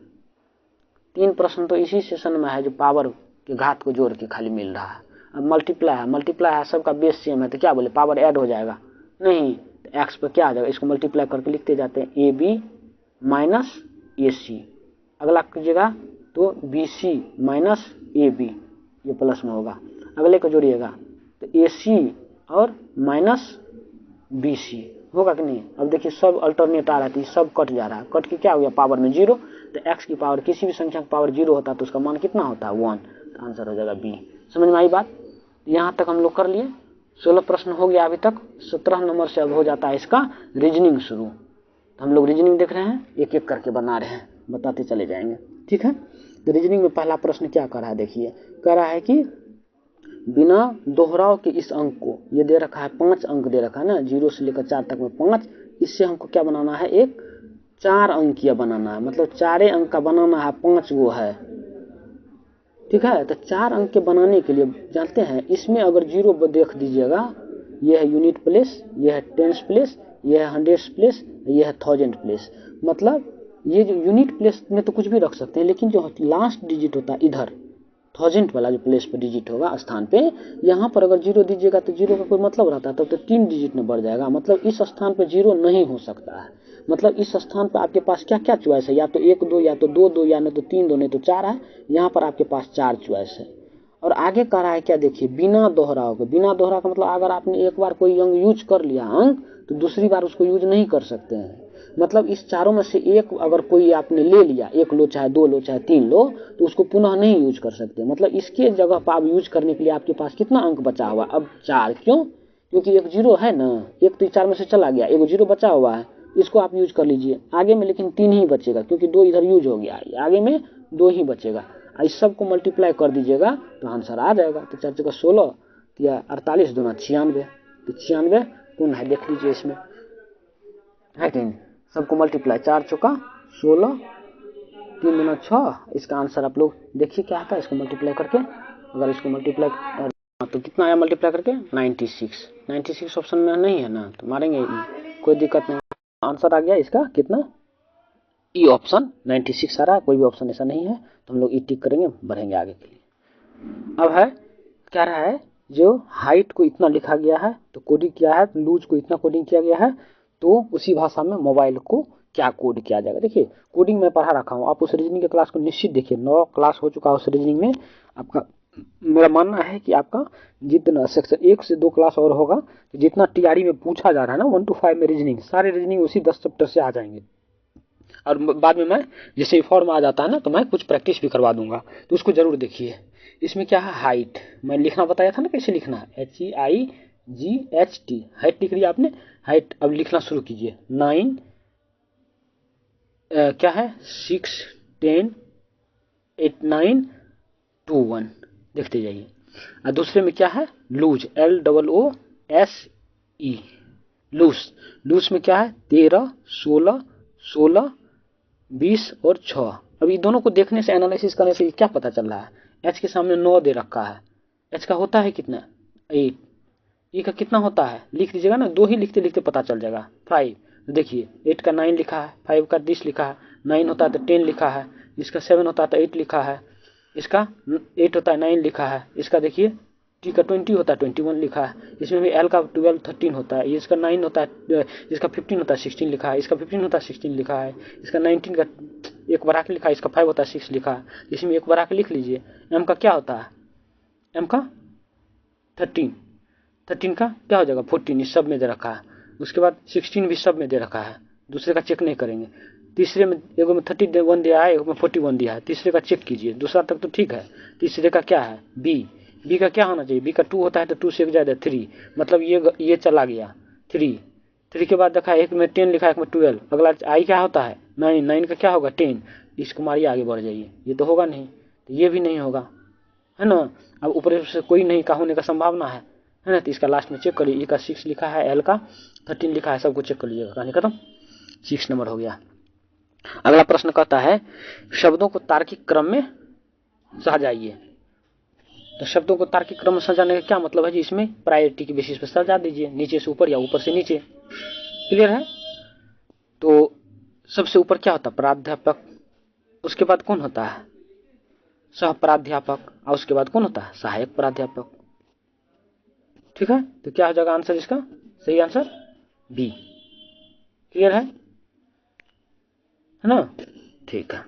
3 प्रश्न तो इसी सेशन में है जो पावर के घात को जोड़ के खाली मिल रहा है। अब मल्टीप्लाई है, सबका बेस सेम है, तो क्या बोले, पावर ऐड हो जाएगा, नहीं, तो एक्स पर क्या आ जाएगा, इसको मल्टीप्लाई करके लिखते जाते हैं, AB माइनस AC। अगला कीजिएगा तो BC माइनस AB, ये प्लस में होगा। अगले को जोड़िएगा तो AC और माइनस BC होगा कि नहीं। अब देखिए सब अल्टरनेट आ रहा है, सब कट जा रहा है, कट के क्या हो गया पावर में 0। तो x की पावर किसी भी संख्या का पावर 0 होता है तो उसका मान कितना होता है 1। तो आंसर हो जाएगा B। समझ में आई बात। यहाँ तक हम लोग कर लिए। 16 प्रश्न हो गया अभी तक। 17 नंबर से अब हो जाता है इसका रीजनिंग शुरू। तो हम लोग रीजनिंग देख रहे हैं, एक एक करके बना रहे हैं, बताते चले जाएंगे, ठीक है। तो रीजनिंग में पहला प्रश्न क्या कर रहा है, देखिए कह रहा है कि बिना दोहराव के इस अंक को, ये दे रखा है 5 अंक दे रखा है ना, 0 से लेकर 4 तक में 5, इससे हमको क्या बनाना है, एक 4 अंकीय बनाना है, मतलब 4 अंक का बनाना है, 5 गो है, ठीक है। तो 4 अंक के बनाने के लिए जानते हैं, इसमें अगर 0 देख दीजिएगा, ये है यूनिट प्लेस, ये है टेंस प्लेस, ये है हंड्रेड्स प्लेस, ये है थाउजेंड प्लेस। मतलब ये जो यूनिट प्लेस में तो कुछ भी रख सकते हैं, लेकिन जो लास्ट डिजिट होता है इधर थाउजेंड वाला जो प्लेस पर डिजिट होगा स्थान पे, यहाँ पर अगर 0 दीजिएगा तो 0 का कोई मतलब रहता है, तब तो 3 डिजिट में बढ़ जाएगा। मतलब इस स्थान पे 0 नहीं हो सकता है। मतलब इस स्थान पर आपके पास क्या क्या चॉइस है, या तो 1 2, या तो 2 2, या नहीं तो 3 2, नहीं तो 4 है। यहाँ पर आपके पास 4 चॉइस है। और आगे कह रहा है क्या, देखिए बिना दोहराव के। बिना दोहराव का मतलब अगर आपने एक बार कोई अंक यूज कर लिया अंक, तो दूसरी बार उसको यूज नहीं कर सकते हैं। मतलब इस चारों में से एक अगर कोई आपने ले लिया, 1 लो चाहे 2 लो चाहे 3 लो, तो उसको पुनः नहीं यूज कर सकते। मतलब इसके जगह पर आप यूज करने के लिए आपके पास कितना अंक बचा हुआ, अब 4। क्यों, क्योंकि एक 0 है ना, एक तो 4 में से चला गया, एक 0 बचा हुआ है, इसको आप यूज कर लीजिए आगे में, लेकिन 3 ही बचेगा क्योंकि 2 इधर यूज हो गया, आगे में 2 ही बचेगा। इस सब को मल्टीप्लाई कर दीजिएगा तो आंसर आ जाएगा। तो 4 × 16 या 48 दूना 96। तो 96 कौन है देख लीजिए, इसमें है कि नहीं। सबको मल्टीप्लाई, 4 × 16, 3 दूना 6। इसका आंसर आप लोग देखिए क्या आता है, इसको मल्टीप्लाई करके। अगर इसको मल्टीप्लाई तो कितना आया मल्टीप्लाई करके, 96। 96 ऑप्शन में नहीं है ना, तो मारेंगे, कोई दिक्कत नहीं। आंसर आ गया इसका कितना, ई ऑप्शन 96 आ रहा है। कोई भी ऑप्शन ऐसा नहीं है तो हम लोग ई टिक करेंगे, बढ़ेंगे आगे के लिए। अब है क्या रहा है, जो हाइट को इतना लिखा गया है तो कोडिंग किया है, लूज को इतना कोडिंग किया गया है, तो उसी भाषा में मोबाइल को क्या कोड किया जाएगा। देखिए कोडिंग मैं पढ़ा रखा हूँ, आप उस रीजनिंग के क्लास को निश्चित देखिए। 9 क्लास हो चुका है उस रीजनिंग में आपका। मेरा मानना है कि आपका जितना सेक्शन 1 से 2 क्लास और होगा, तो जितना टीआरई में पूछा जा रहा है ना 1 to 5 में रीजनिंग, सारे रीजनिंग उसी 10 चैप्टर से आ जाएंगे। और बाद में मैं जैसे फॉर्म आ जाता है ना, तो मैं कुछ प्रैक्टिस भी करवा दूंगा, तो उसको जरूर देखिए। इसमें क्या है, हाइट मैं लिखना बताया था ना कैसे लिखना है, HEIGHT, हाइट लिख लिया आपने। हाइट अब लिखना शुरू कीजिए। 9 क्या है, 6 10 8 9 2 1, देखते जाइए। और दूसरे में क्या है, लूज, LOOSE, लूज। लूज में क्या है, 13 16 16 20 और 6। अब ये दोनों को देखने से, एनालिसिस करने से क्या पता चल रहा है, h के सामने 9 दे रखा है, h का होता है कितना 8, e का कितना होता है लिख दीजिएगा ना, 2 ही लिखते लिखते पता चल जाएगा। 5, देखिए 8 का 9 लिखा है, 5 का 10 लिखा है, 9 होता है तो 10 लिखा है, इसका 7 होता है तो 8 लिखा है, इसका 8 होता है 9 लिखा है, इसका देखिए टी का 20 होता है 21 लिखा है, इसमें भी एल का 12 13 होता है, इसका 9 होता है, इसका 15 होता है 16 लिखा है, इसका 15 होता है 16 लिखा है, इसका 19 का एक बढ़ा के लिखा है, इसका 5 होता है 6 लिखा है, इसमें एक बढ़ा के लिख लीजिए। एम का क्या होता है, एम का 13 का क्या हो जाएगा 14, इस सब में दे रखा है। उसके बाद 16 भी सब में दे रखा है, दूसरे का चेक नहीं करेंगे। तीसरे में एगो में 31 दिया है, एगो में 41 दिया है, तीसरे का चेक कीजिए, दूसरा तक तो ठीक है। तीसरे का क्या है, बी का क्या होना चाहिए, बी का 2 होता है तो 2 से एक ज्यादा 3, मतलब ये चला गया 3 के बाद देखा एक में 10 लिखा है, एक में 12। अगला आई क्या होता है 9 का क्या होगा 10, इसको मारिए आगे बढ़ जाइए, ये तो होगा नहीं, तो ये भी नहीं होगा, है ना। अब ऊपर से कोई नहीं का होने का संभावना है ना, तो इसका लास्ट में चेक करिए, ई का 6 लिखा है, एल का 13 लिखा है, सबको चेक कर लीजिएगा, कहानी खत्म। 6 नंबर हो गया। अगला प्रश्न कहता है शब्दों को तार्किक क्रम में सजाइए। तो शब्दों को तार्किक क्रम में सजाने का क्या मतलब है जी, इसमें प्रायोरिटी की बेसिस पर सजा दीजिए, नीचे से ऊपर या ऊपर से नीचे, क्लियर है। तो सबसे ऊपर क्या होता है, प्राध्यापक, उसके बाद कौन होता है सह प्राध्यापक, और उसके बाद कौन होता है सहायक प्राध्यापक, ठीक है। तो क्या हो जाएगा आंसर इसका, सही आंसर बी, क्लियर है ना, ठीक है।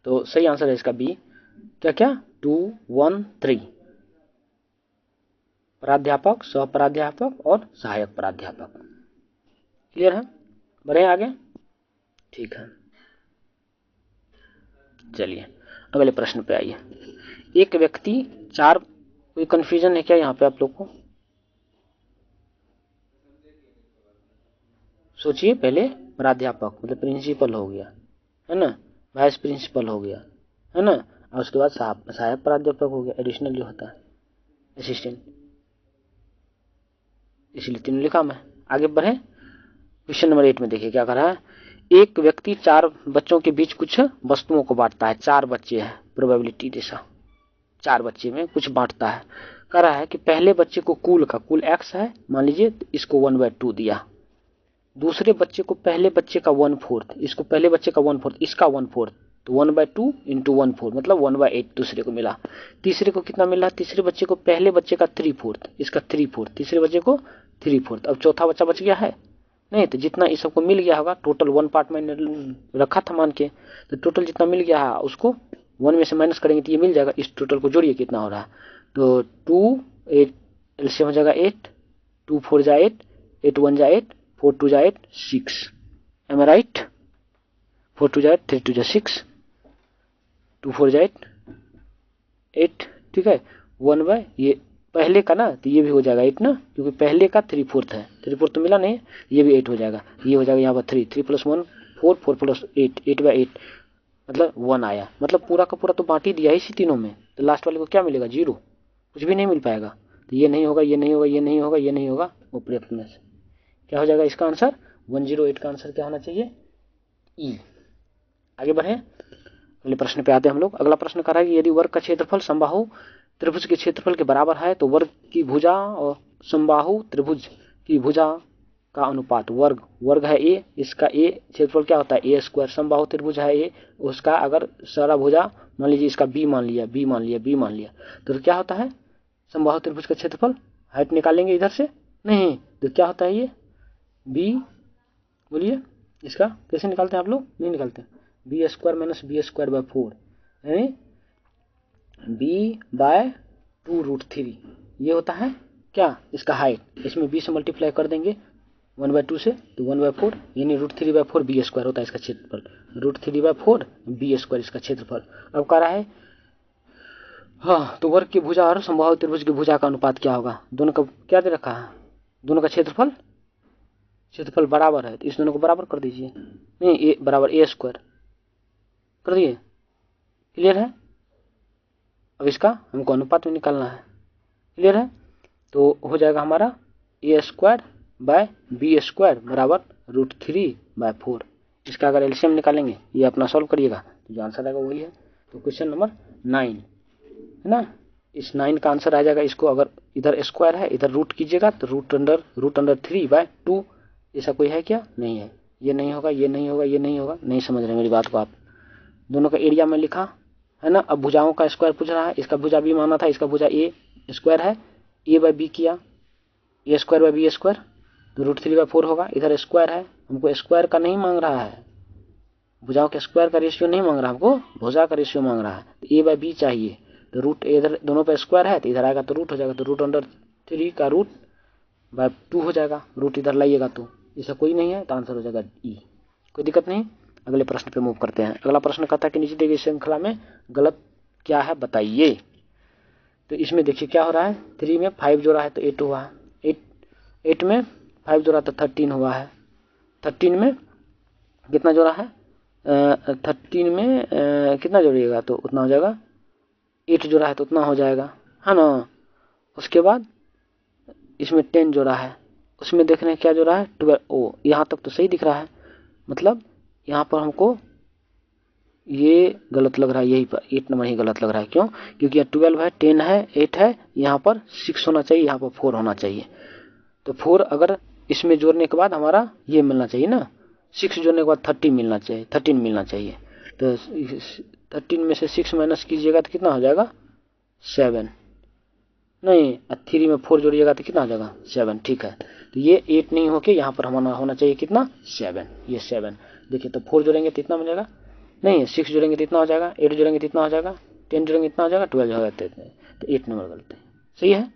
तो सही आंसर है इसका बी। क्या क्या 2 1 3, प्राध्यापक, सह प्राध्यापक और सहायक प्राध्यापक। क्लियर है? बढ़े आगे? ठीक है, चलिए अगले प्रश्न पे आइए। एक व्यक्ति चार, कोई कंफ्यूजन है क्या यहाँ पे आप लोग को? सोचिए, पहले प्राध्यापक मतलब प्रिंसिपल हो गया है ना, वाइस प्रिंसिपल हो गया है ना, और उसके बाद सहायक प्राध्यापक हो गया, एडिशनल जो होता है असिस्टेंट, इसलिए तीनों लिखा मैं। आगे बढ़े, क्वेश्चन नंबर 8 में देखिए क्या कर रहा है। एक व्यक्ति चार बच्चों के बीच कुछ वस्तुओं को बांटता है, चार बच्चे हैं, प्रोबेबिलिटी जैसा, चार बच्चे में कुछ बांटता है। कह रहा है कि पहले बच्चे को कुल x है मान लीजिए, इसको 1/2 दिया। दूसरे बच्चे को पहले बच्चे का 1/4, इसको पहले बच्चे का 1/4, इसका 1/4, तो 1/2 इंटू 1/4 मतलब 1/8 दूसरे को मिला। तीसरे को कितना मिला? तीसरे बच्चे को पहले बच्चे का 3/4, इसका 3/4, तीसरे बच्चे को 3/4। अब चौथा बच्चा बच गया है नहीं, तो जितना इस सबको मिल गया होगा टोटल, 1 पार्ट मैंने रखा था मान के, तो टोटल जितना मिल गया है उसको 1 में से माइनस करेंगे तो ये मिल जाएगा। इस टोटल को जोड़िए कितना हो रहा है, तो 2 8 एलसीएम हो जाएगा 8, 2 4 जा 8, 8 1 जा 8, 4 2 जा 8, 6, एम आई राइट? 4 2 जा 8, 3 2 जा 6, 2 4 जा 8, 8, ठीक है। 1 ये पहले का ना, तो ये भी हो जाएगा 8 ना, क्योंकि पहले का 3/4 है, 3/4 तो मिला नहीं, ये भी 8 हो जाएगा। ये हो जाएगा यहाँ पर 3 3 + 1 4, 4 + 8 8/8 मतलब 1 आया। मतलब पूरा का पूरा तो बांट ही दिया है इसी तीनों में, तो लास्ट वाले को क्या मिलेगा? 0, कुछ भी नहीं मिल पाएगा। तो ये नहीं होगा, ये नहीं होगा, ये नहीं होगा, ये नहीं होगा, उपयुक्त में से क्या हो जाएगा इसका आंसर? 108 का आंसर क्या होना चाहिए? ई। आगे बढ़े, अगले प्रश्न पे आते हैं हम लोग। अगला प्रश्न कर रहा है कि यदि वर्ग का क्षेत्रफल समबाहु त्रिभुज के क्षेत्रफल के बराबर है तो वर्ग की भुजा और समबाहु त्रिभुज की भुजा का अनुपात, वर्ग है a, इसका a क्षेत्रफल क्या होता है? a²। समबाहु त्रिभुज है a, उसका अगर सारा भुजा मान लीजिए इसका b मान लिया, b मान लिया, b मान लिया, तो क्या होता है? समबाहु त्रिभुज का क्षेत्रफल, हाइट निकालेंगे इधर से नहीं, तो क्या होता है ये b, बोलिए इसका कैसे निकालते हैं आप लोग? नहीं निकालते, b² - b²/4 यानी b/2√3, ये होता है क्या? इसका हाइट। इसमें b से मल्टीप्लाई कर देंगे 1/2 से, तो 1/4 यानी √3/4 b² होता है इसका क्षेत्रफल, √3/4 b² इसका क्षेत्रफल। अब कह रहा है हाँ, तो वर्ग की भुजा और समबाहु त्रिभुज की भुजा का अनुपात क्या होगा? दोनों का क्या दे रखा है? दोनों का क्षेत्रफल बराबर है, तो इस दोनों को बराबर कर दीजिए। नहीं, a बराबर a² कर दिए। क्लियर है? अब इसका हमको अनुपात में निकालना है। क्लियर है? तो हो जाएगा हमारा a² / b² बराबर √3/4। इसका अगर एलसीएम निकालेंगे, ये अपना सॉल्व करिएगा, तो जो आंसर आएगा वही है। तो क्वेश्चन नंबर 9 है ना, इस 9 का आंसर आ जाएगा। इसको अगर इधर स्क्वायर है, इधर रूट कीजिएगा, तो √3/2। ऐसा कोई है क्या? नहीं है। ये नहीं होगा, ये नहीं होगा, ये नहीं होगा। नहीं समझ रहे मेरी बात को आप? दोनों का एरिया में लिखा है ना। अब भुजाओं का स्क्वायर पूछ रहा है, इसका भुजा b माना था, इसका भुजा a² है, a/b किया, a² / b², तो √3/4 होगा। इधर स्क्वायर है, हमको स्क्वायर का नहीं मांग रहा है, भुजाओं के स्क्वायर का रेशियो नहीं मांग रहा, हमको भुजा का रेशियो मांग रहा है। तो a/b चाहिए, तो रूट इधर दोनों पे स्क्वायर है, तो इधर आएगा तो रूट हो जाएगा, तो √3 का √2 हो जाएगा। रूट इधर लाइएगा तो ऐसा कोई नहीं है, तो आंसर हो जाएगा ई। कोई दिक्कत नहीं। अगले प्रश्न पे मूव करते हैं। अगला प्रश्न कहता है कि नीचे दी गई श्रृंखला में गलत क्या है बताइए। तो इसमें देखिए क्या हो रहा है, 3 में 5 जोड़ा है तो 8 हुआ है, 8 में 5 जोड़ा तो 13 हुआ है, 13 में कितना जोड़ा है, 13 में कितना जोड़िएगा तो उतना हो जाएगा, 8 जोड़ा है तो उतना हो जाएगा, है ना। उसके बाद इसमें 10 जोड़ा है, उसमें देख रहे हैं क्या जोड़ा है, 12। ओ, यहाँ तक तो सही दिख रहा है, मतलब यहाँ पर हमको ये गलत लग रहा है, यही पर 8 नंबर ही गलत लग रहा है। क्यों? क्योंकि यहाँ 12 है, 10 है, 8 है, यहाँ पर 6 होना चाहिए, यहाँ पर 4 होना चाहिए। तो 4 अगर इसमें जोड़ने के बाद हमारा ये मिलना चाहिए ना, 6 जोड़ने के बाद 13 मिलना चाहिए। तो 13 में से 6 माइनस कीजिएगा तो कितना हो जाएगा, 7। नहीं, 3 में 4 जोड़िएगा तो कितना हो जाएगा, 7। ठीक है, तो ये 8 नहीं होके यहाँ पर हमारा होना चाहिए कितना, 7। ये 7 देखिए, तो 4 जोड़ेंगे तो इतना मिलेगा, नहीं 6 जोड़ेंगे तो इतना हो जाएगा, 8 जोड़ेंगे तो इतना हो जाएगा, 10 जोड़ेंगे इतना हो जाएगा, 12 हो जाता है, तो 8 नंबर गलत है। सही है।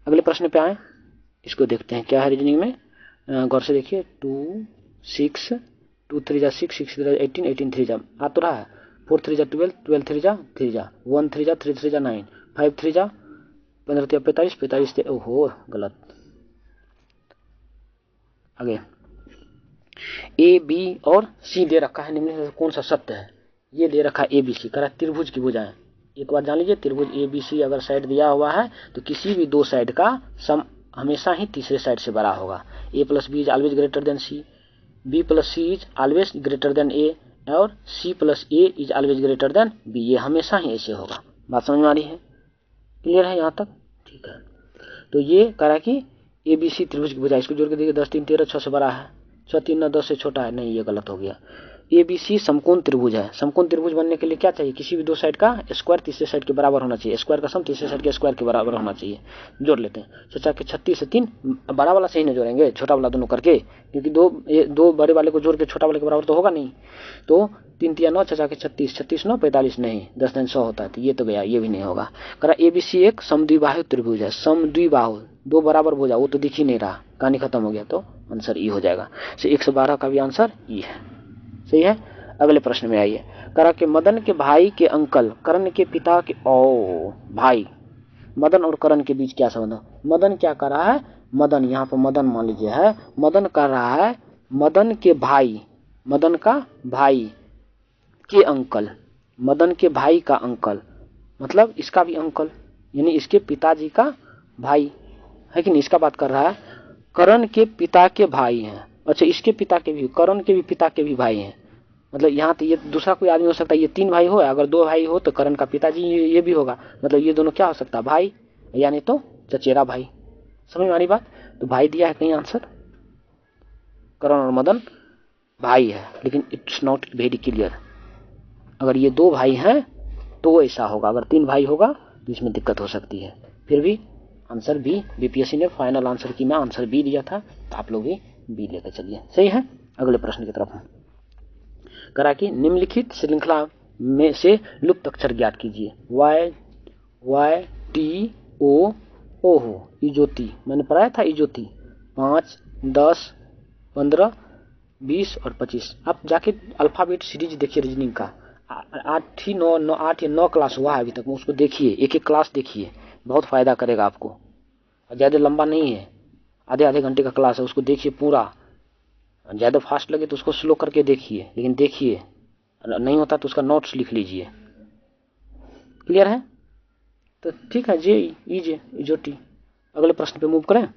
अगले प्रश्न पे आए, इसको देखते हैं क्या है रीजनिंग में। गौर से देखिए, 2 6 2 3 जा 6 6 3 जा 18 18 3 जा आ तो रहा है, 4 3 जा 12 12 3 जा 3 जा 1 3 जा 3 3 जा 9 5 3 जा 15 3 45 45 थे, ओहो गलत। आगे ए बी और सी दे रखा है, निम्न में कौन सा सत्य है। ये दे रखा है ए बी सी, कह रहा है त्रिभुज की भुजाएं। एक बार जान लीजिए, त्रिभुज ए बी सी अगर साइड दिया हुआ है तो किसी भी दो साइड का सम हमेशा ही तीसरे साइड से बड़ा होगा। A plus B is always greater than C, B plus C is always greater than A, और C plus A is always greater than B. ये हमेशा ही ऐसे होगा। बात समझ में आ रही है, क्लियर है यहाँ तक, ठीक है। तो ये कह रहा है कि ए बी सी त्रिभुज की भुजा, इसको जोड़ के देखिए 10 3 13 6 से बड़ा है, 6 3 9 10 से छोटा है, नहीं ये गलत हो गया। ए बी सी समकोण त्रिभुज है। समकोण त्रिभुज बनने के लिए क्या चाहिए, किसी भी दो साइड का स्क्वायर तीसरे साइड के बराबर होना चाहिए, स्क्वायर का सम तीसरे साइड के स्क्वायर के बराबर होना चाहिए। जोड़ लेते हैं, चाचा के 36 से 3, बड़ा वाला से ही नहीं जोड़ेंगे, छोटा वाला दोनों करके, क्योंकि दो बड़े वाले को जोड़ के छोटा वाले के बराबर तो होगा नहीं। तो 3 3 9, चाचा के 36 36 9 45 नहीं, 10 10 100 होता है, तो ये तो गया, ये भी नहीं होगा। कह रहा ए बी सी एक समद्विबाहु त्रिभुज है। समद्विबाहु, दो बराबर भुजा, वो तो दिख ही नहीं रहा, कहानी खत्म हो गया, तो आंसर ई हो जाएगा। 112 का भी आंसर ई है, सही है। अगले प्रश्न में आइए, करा कि मदन के भाई के अंकल करण के पिता के, ओ भाई, मदन और करण के बीच क्या संबंध है। मदन क्या कर रहा है, मदन यहाँ पर मदन मान लीजिए है, मदन कर रहा है मदन के भाई, मदन का भाई के अंकल, मदन के भाई का अंकल, मतलब इसका भी अंकल, यानी इसके पिताजी का भाई है कि नहीं, इसका बात कर रहा है। करण के पिता के भाई हैं, अच्छा इसके पिता के भी, करण के भी पिता के भी भाई हैं, मतलब यहाँ तो ये दूसरा कोई आदमी हो सकता है, ये 3 भाई हो, अगर 2 भाई हो तो करण का पिताजी ये भी होगा, मतलब ये दोनों क्या हो सकता है, भाई, यानी तो चचेरा भाई। समझ में आ रही बात। तो भाई दिया है कहीं आंसर, करण और मदन भाई है, लेकिन इट्स नॉट वेरी क्लियर। अगर ये 2 भाई हैं तो ऐसा होगा, अगर 3 भाई होगा तो इसमें दिक्कत हो सकती है। फिर भी आंसर बी, बीपीएससी ने फाइनल आंसर की मैं आंसर बी दिया था, तो आप लोग भी बी लेकर चलिए, सही है। अगले प्रश्न की तरफ करा कि निम्नलिखित श्रृंखला में से लुप्त अक्षर ज्ञात कीजिए। वाई वाई टी ओ हो, इजोती, मैंने पढ़ाया था इजोती, 5 10 15 20 और 25। आप जाके अल्फाबेट सीरीज देखिए रीजनिंग का, 8 या 9 क्लास हुआ है अभी तक, उसको देखिए, एक एक क्लास देखिए, बहुत फायदा करेगा आपको। ज़्यादा लंबा नहीं है, आधे घंटे का क्लास है, उसको देखिए पूरा। ज़्यादा फास्ट लगे तो उसको स्लो करके देखिए, लेकिन देखिए, नहीं होता तो उसका नोट्स लिख लीजिए, क्लियर है। तो ठीक है, जे इजोटी। अगले प्रश्न पे मूव करें।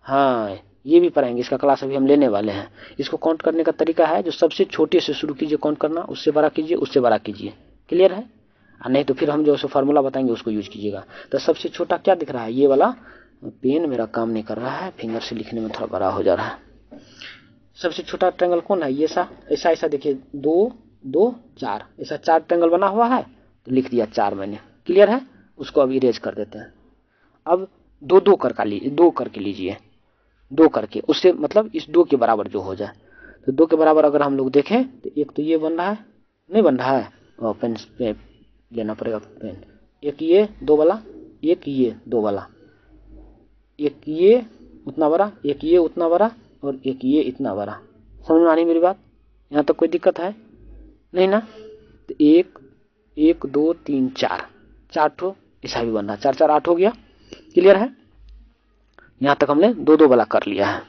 हाँ ये भी पढ़ेंगे, इसका क्लास अभी हम लेने वाले हैं। इसको काउंट करने का तरीका है, जो सबसे छोटे से शुरू कीजिए काउंट करना, उससे बड़ा कीजिए, उससे बड़ा कीजिए, क्लियर है। नहीं तो फिर हम जो फार्मूला बताएंगे उसको यूज कीजिएगा। तो सबसे छोटा क्या दिख रहा है, ये वाला पेन मेरा काम नहीं कर रहा है, फिंगर से लिखने में थोड़ा बड़ा हो जा रहा है। सबसे छोटा ट्रायंगल कौन है, ये ऐसा ऐसा देखिए, 2 2 4, ऐसा 4 ट्रायंगल बना हुआ है, तो लिख दिया 4 मैंने, क्लियर है। उसको अब इरेज कर देते हैं। अब 2 2 करके लीजिए, 2 करके, उससे मतलब इस 2 के बराबर जो हो जाए। तो 2 के बराबर अगर हम लोग देखें तो एक तो ये बन रहा है, नहीं बन रहा है, और पेन पे लेना पड़ेगा पेन। एक ये 2 वाला, एक ये 2 वाला, एक ये उतना बड़ा, एक ये उतना बड़ा, और एक ये इतना बड़ा। समझ में आ रही मेरी बात, यहाँ तक कोई दिक्कत है नहीं ना। तो 1 1 2 3 4, 4 ठो ऐसा भी बन रहा है, 4 4 8 हो गया, क्लियर है। यहाँ तक हमने 2 2 वाला कर लिया है,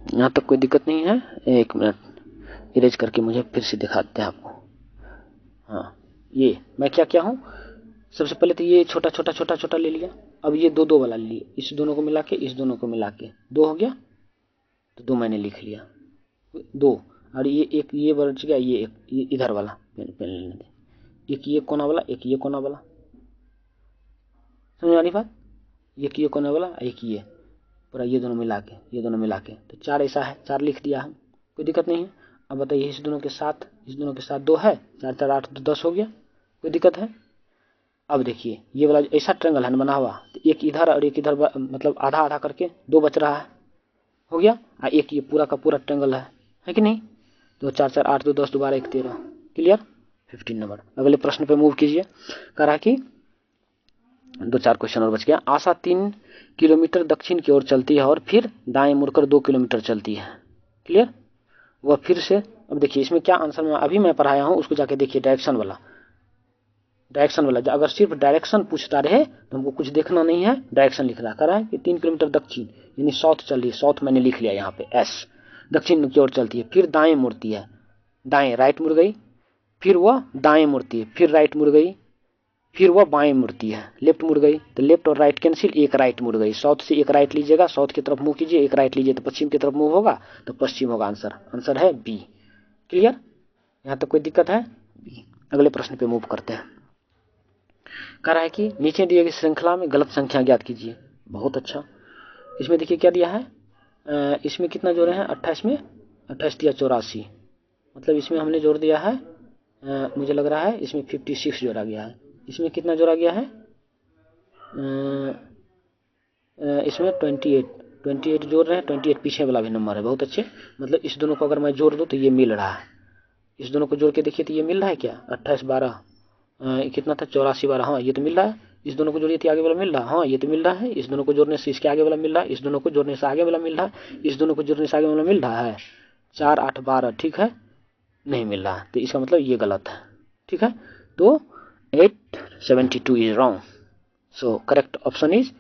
यहाँ तक कोई दिक्कत नहीं है। 1 मिनट इरेज करके मुझे फिर से दिखाते हैं आपको। हाँ ये मैं क्या क्या हूँ, सबसे पहले तो ये छोटा छोटा छोटा छोटा ले लिया, अब ये 2 2 वाला ले लिया, इस दोनों को मिला के, इस दोनों को मिला के 2 हो गया, तो 2 मैंने लिख लिया 2, और ये एक ये बच गया, ये एक ये इधर वाला पेन लेने दे, एक ये कोना वाला, एक ये कोना वाला, समझ आ रही बात। एक ये कोना वाला, एक ये पूरा, ये दोनों मिला के, तो 4 ऐसा है, 4 लिख दिया है, कोई दिक्कत नहीं है। अब बताइए इस दोनों के साथ 2 है, 4 4 8 तो 10 हो गया, कोई दिक्कत है। अब देखिए ये वाला ऐसा ट्रायंगल है बना हुआ, तो एक इधर और एक इधर, मतलब आधा आधा करके 2 बच रहा है, हो गया। और एक ये पूरा का पूरा ट्रायंगल है कि नहीं। तो 4 4 8 2 10 दोबारा 1 13, क्लियर। 15 नंबर। अगले प्रश्न पे मूव कीजिए। कह रहा कि 2-4 क्वेश्चन और बच गया। आशा 3 किलोमीटर दक्षिण की ओर चलती है और फिर दाएं मुड़कर 2 किलोमीटर चलती है। क्लियर। वह फिर से, अब देखिए इसमें क्या आंसर में अभी मैं पढ़ाया हूँ उसको जाके देखिए, डायरेक्शन वाला। अगर सिर्फ डायरेक्शन पूछता रहे तो हमको कुछ देखना नहीं है, डायरेक्शन लिखना कर रहा है कि 3 किलोमीटर दक्षिण यानी साउथ चल रही है, साउथ मैंने लिख लिया यहाँ पे एस, दक्षिण की ओर चलती है, फिर दाएं मुड़ती है, दाएं राइट मुड़ गई, फिर वह दाएं मुड़ती है, फिर राइट मुड़ गई, फिर वह बाएं मुड़ती है, लेफ्ट मुड़ गई, तो लेफ्ट और राइट कैंसिल, एक राइट मुड़ गई। साउथ से एक राइट लीजिएगा, साउथ की तरफ मूव कीजिए, एक राइट लीजिए तो पश्चिम की तरफ मूव होगा, तो पश्चिम होगा आंसर है बी। क्लियर, यहाँ तक कोई दिक्कत है? बी। अगले प्रश्न पे मूव करते हैं। कह रहा है कि नीचे दिए गई श्रृंखला में गलत संख्या ज्ञात कीजिए। बहुत अच्छा। इसमें देखिए क्या दिया है, इसमें कितना जोड़े हैं, 28 में 28 दिया 84, मतलब इसमें हमने जोड़ दिया है, मुझे लग रहा है इसमें 56 जोड़ा गया है। इसमें कितना जोड़ा गया है, इसमें 28 जोड़ रहे हैं, 28 पीछे वाला भी नंबर है। बहुत अच्छे, मतलब इस दोनों को अगर मैं जोड़ दूं तो ये मिल रहा है, इस दोनों को जोड़ के देखिए तो ये मिल रहा है क्या, 28 12 कितना था, 84 12, हाँ ये तो मिल रहा है। इस दोनों को जोड़िए तो आगे वाला मिल रहा है, हाँ ये तो मिल रहा है। इस दोनों को जोड़ने से इसके आगे वाला मिल रहा है, इस दोनों को जोड़ने से आगे वाला मिल रहा है, इस दोनों को जोड़ने से आगे वाला मिल रहा है, 4 8 12, ठीक है, नहीं मिल रहा है, तो इसका मतलब ये गलत है। ठीक है, तो 872 is wrong, so correct option is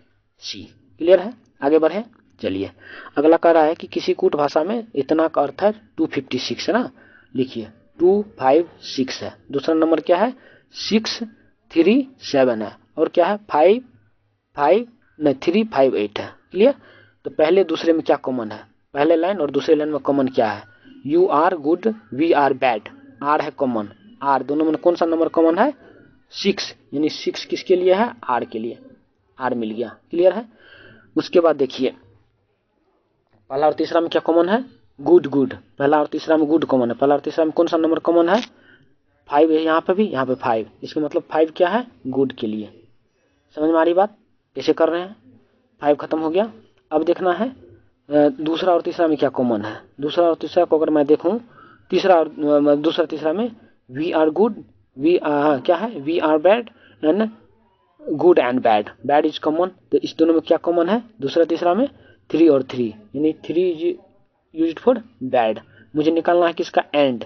C. Clear है, आगे बढ़े। चलिए अगला कह रहा है कि किसी कूट भाषा में इतना का अर्थ है 256 है ना, लिखिए 256 है। दूसरा नंबर क्या है, 637 है, और क्या है 358 है। क्लियर, तो पहले दूसरे में क्या कॉमन है, पहले लाइन और दूसरे लाइन में कॉमन क्या है, you are good we are bad, are है कॉमन, आर दोनों में कौन सा नंबर कॉमन है, 6, यानी 6 किसके लिए है, आर के लिए, आर मिल गया। क्लियर है। उसके बाद देखिए पहला और तीसरा में क्या कॉमन है, गुड गुड, पहला और तीसरा में गुड कॉमन है, पहला और तीसरा में कौन सा नंबर कॉमन है, 5 है, यहाँ पे भी, यहाँ पे 5, इसका मतलब 5 क्या है, गुड के लिए। समझ में आ रही बात, कैसे कर रहे हैं, 5 खत्म हो गया। अब देखना है दूसरा और तीसरा में क्या कॉमन है। दूसरा और तीसरा को अगर मैं देखूं, दूसरा तीसरा में वी आर गुड, क्या है, we are bad and good and bad, bad is common, तो इस दोनों में क्या कॉमन है, दूसरा तीसरा में 3 और 3, यानी 3 इज यूज्ड फॉर बैड। मुझे निकालना है किसका, एंड,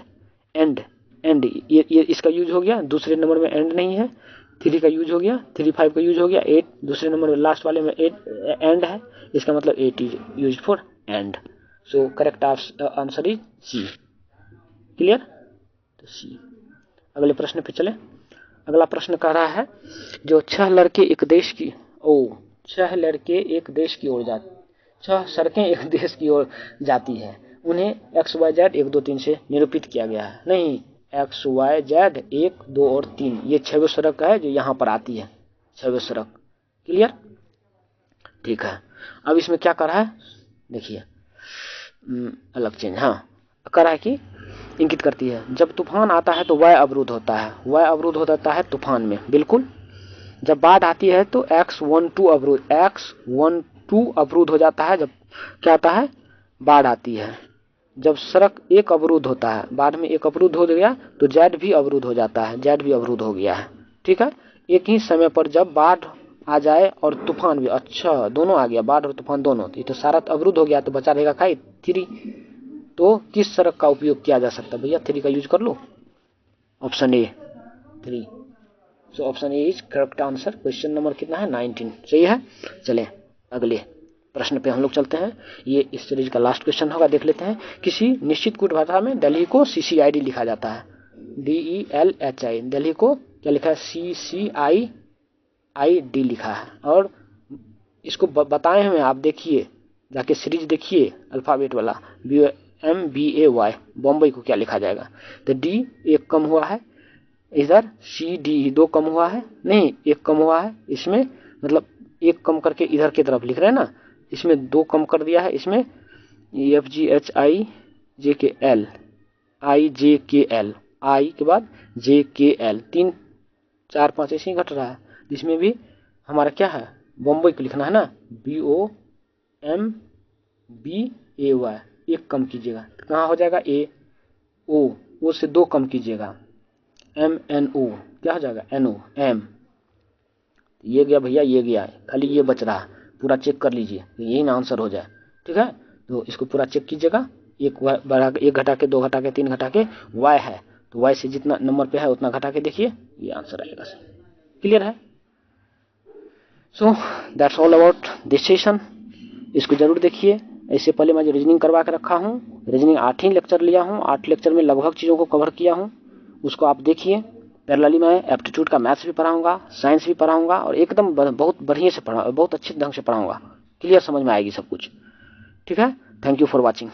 ये इसका यूज हो गया, दूसरे नंबर में एंड नहीं है, 3 का यूज हो गया, 3 5 का यूज हो गया, 8 दूसरे नंबर में लास्ट वाले में 8 एंड है, इसका मतलब 8 is used for and, so correct answer is C. Clear, तो सी। अगले प्रश्न पे चले। अगला प्रश्न कह रहा है जो 6 लड़के एक देश की 6 लड़के एक देश की ओर जाते, 6 सड़कें एक देश की ओर जाती है, उन्हें XYZ 1 2 3 से निरूपित किया गया है। नहीं, XYZ 1 2 और 3, ये 6वीं सड़क है जो यहाँ पर आती है, 6वीं सड़क। क्लियर, ठीक है। अब इसमें क्या कर रहा है, देखिए अलग चेंज, हाँ कर रहा है कि इंगित करती है जब तूफान आता है तो वह अवरुद्ध होता है, वह अवरुद्ध होता है तूफान में, बिल्कुल। जब बाढ़ आती है तो X12 अवरुद्ध हो जाता है, जब क्या आता है, बाढ़ आती है। जब सड़क एक अवरुद्ध होता है, बाढ़ में एक अवरुद्ध हो गया तो जेड भी अवरुद्ध हो जाता है, जेड भी अवरुद्ध हो गया है। ठीक है, एक ही समय पर जब बाढ़ आ जाए और तूफान भी, अच्छा दोनों आ गया, बाढ़ और तूफान दोनों, तो सारा अवरुद्ध हो गया, तो बचा रहेगा 3। तो किस सड़क का उपयोग किया जा सकता है भैया, 3 का यूज कर लो, option A 3, so option A is correct answer. Question number कितना है, 19, सही है। चले अगले प्रश्न पे हम लोग चलते हैं, ये इस सीरीज का लास्ट क्वेश्चन होगा, देख लेते हैं। किसी निश्चित कूट भाषा में दिल्ली को CCID लिखा जाता है, DELHI, दिल्ली को क्या लिखा है, CCID लिखा है, और इसको बताए हुए आप देखिए, जाके सीरीज देखिए अल्फाबेट वाला, BAY, बॉम्बे को क्या लिखा जाएगा, तो D एक कम हुआ है, इधर CD 2 कम हुआ है, नहीं 1 कम हुआ है, इसमें मतलब 1 कम करके इधर की तरफ लिख रहे हैं ना, इसमें 2 कम कर दिया है, इसमें FGHIJKL, IJKL, I के बाद JKL, 3 4 5 ऐसे ही घट रहा है। इसमें भी हमारा क्या है, बॉम्बे को लिखना है ना, BOMBAY, 1 कम कीजिएगा, कहाँ हो जाएगा, O से 2 कम कीजिएगा, MNO क्या हो जाएगा, NO, M, ये गया भैया, ये गया है, खाली ये बच रहा है, पूरा चेक कर लीजिए, यही ना आंसर हो जाए। ठीक है, तो इसको पूरा चेक कीजिएगा। एक बढ़ा के, 1 घटा के, 2 घटा के, 3 घटा के y है, तो y से जितना नंबर पे है उतना घटा के देखिए, ये आंसर आएगा। क्लियर है? So that's all about this session. इसको जरूर देखिए। इससे पहले मैं जो रीजनिंग करवा के रखा हूँ, रीजनिंग 8 ही लेक्चर लिया हूँ, 8 लेक्चर में लगभग चीज़ों को कवर किया हूँ, उसको आप देखिए। पैरेलली मैं एप्टीट्यूड का मैथ्स भी पढ़ाऊंगा, साइंस भी पढ़ाऊंगा, और एकदम बहुत बढ़िया से बहुत अच्छे ढंग से पढ़ाऊंगा। क्लियर समझ में आएगी सब कुछ। ठीक है, थैंक यू फॉर वॉचिंग।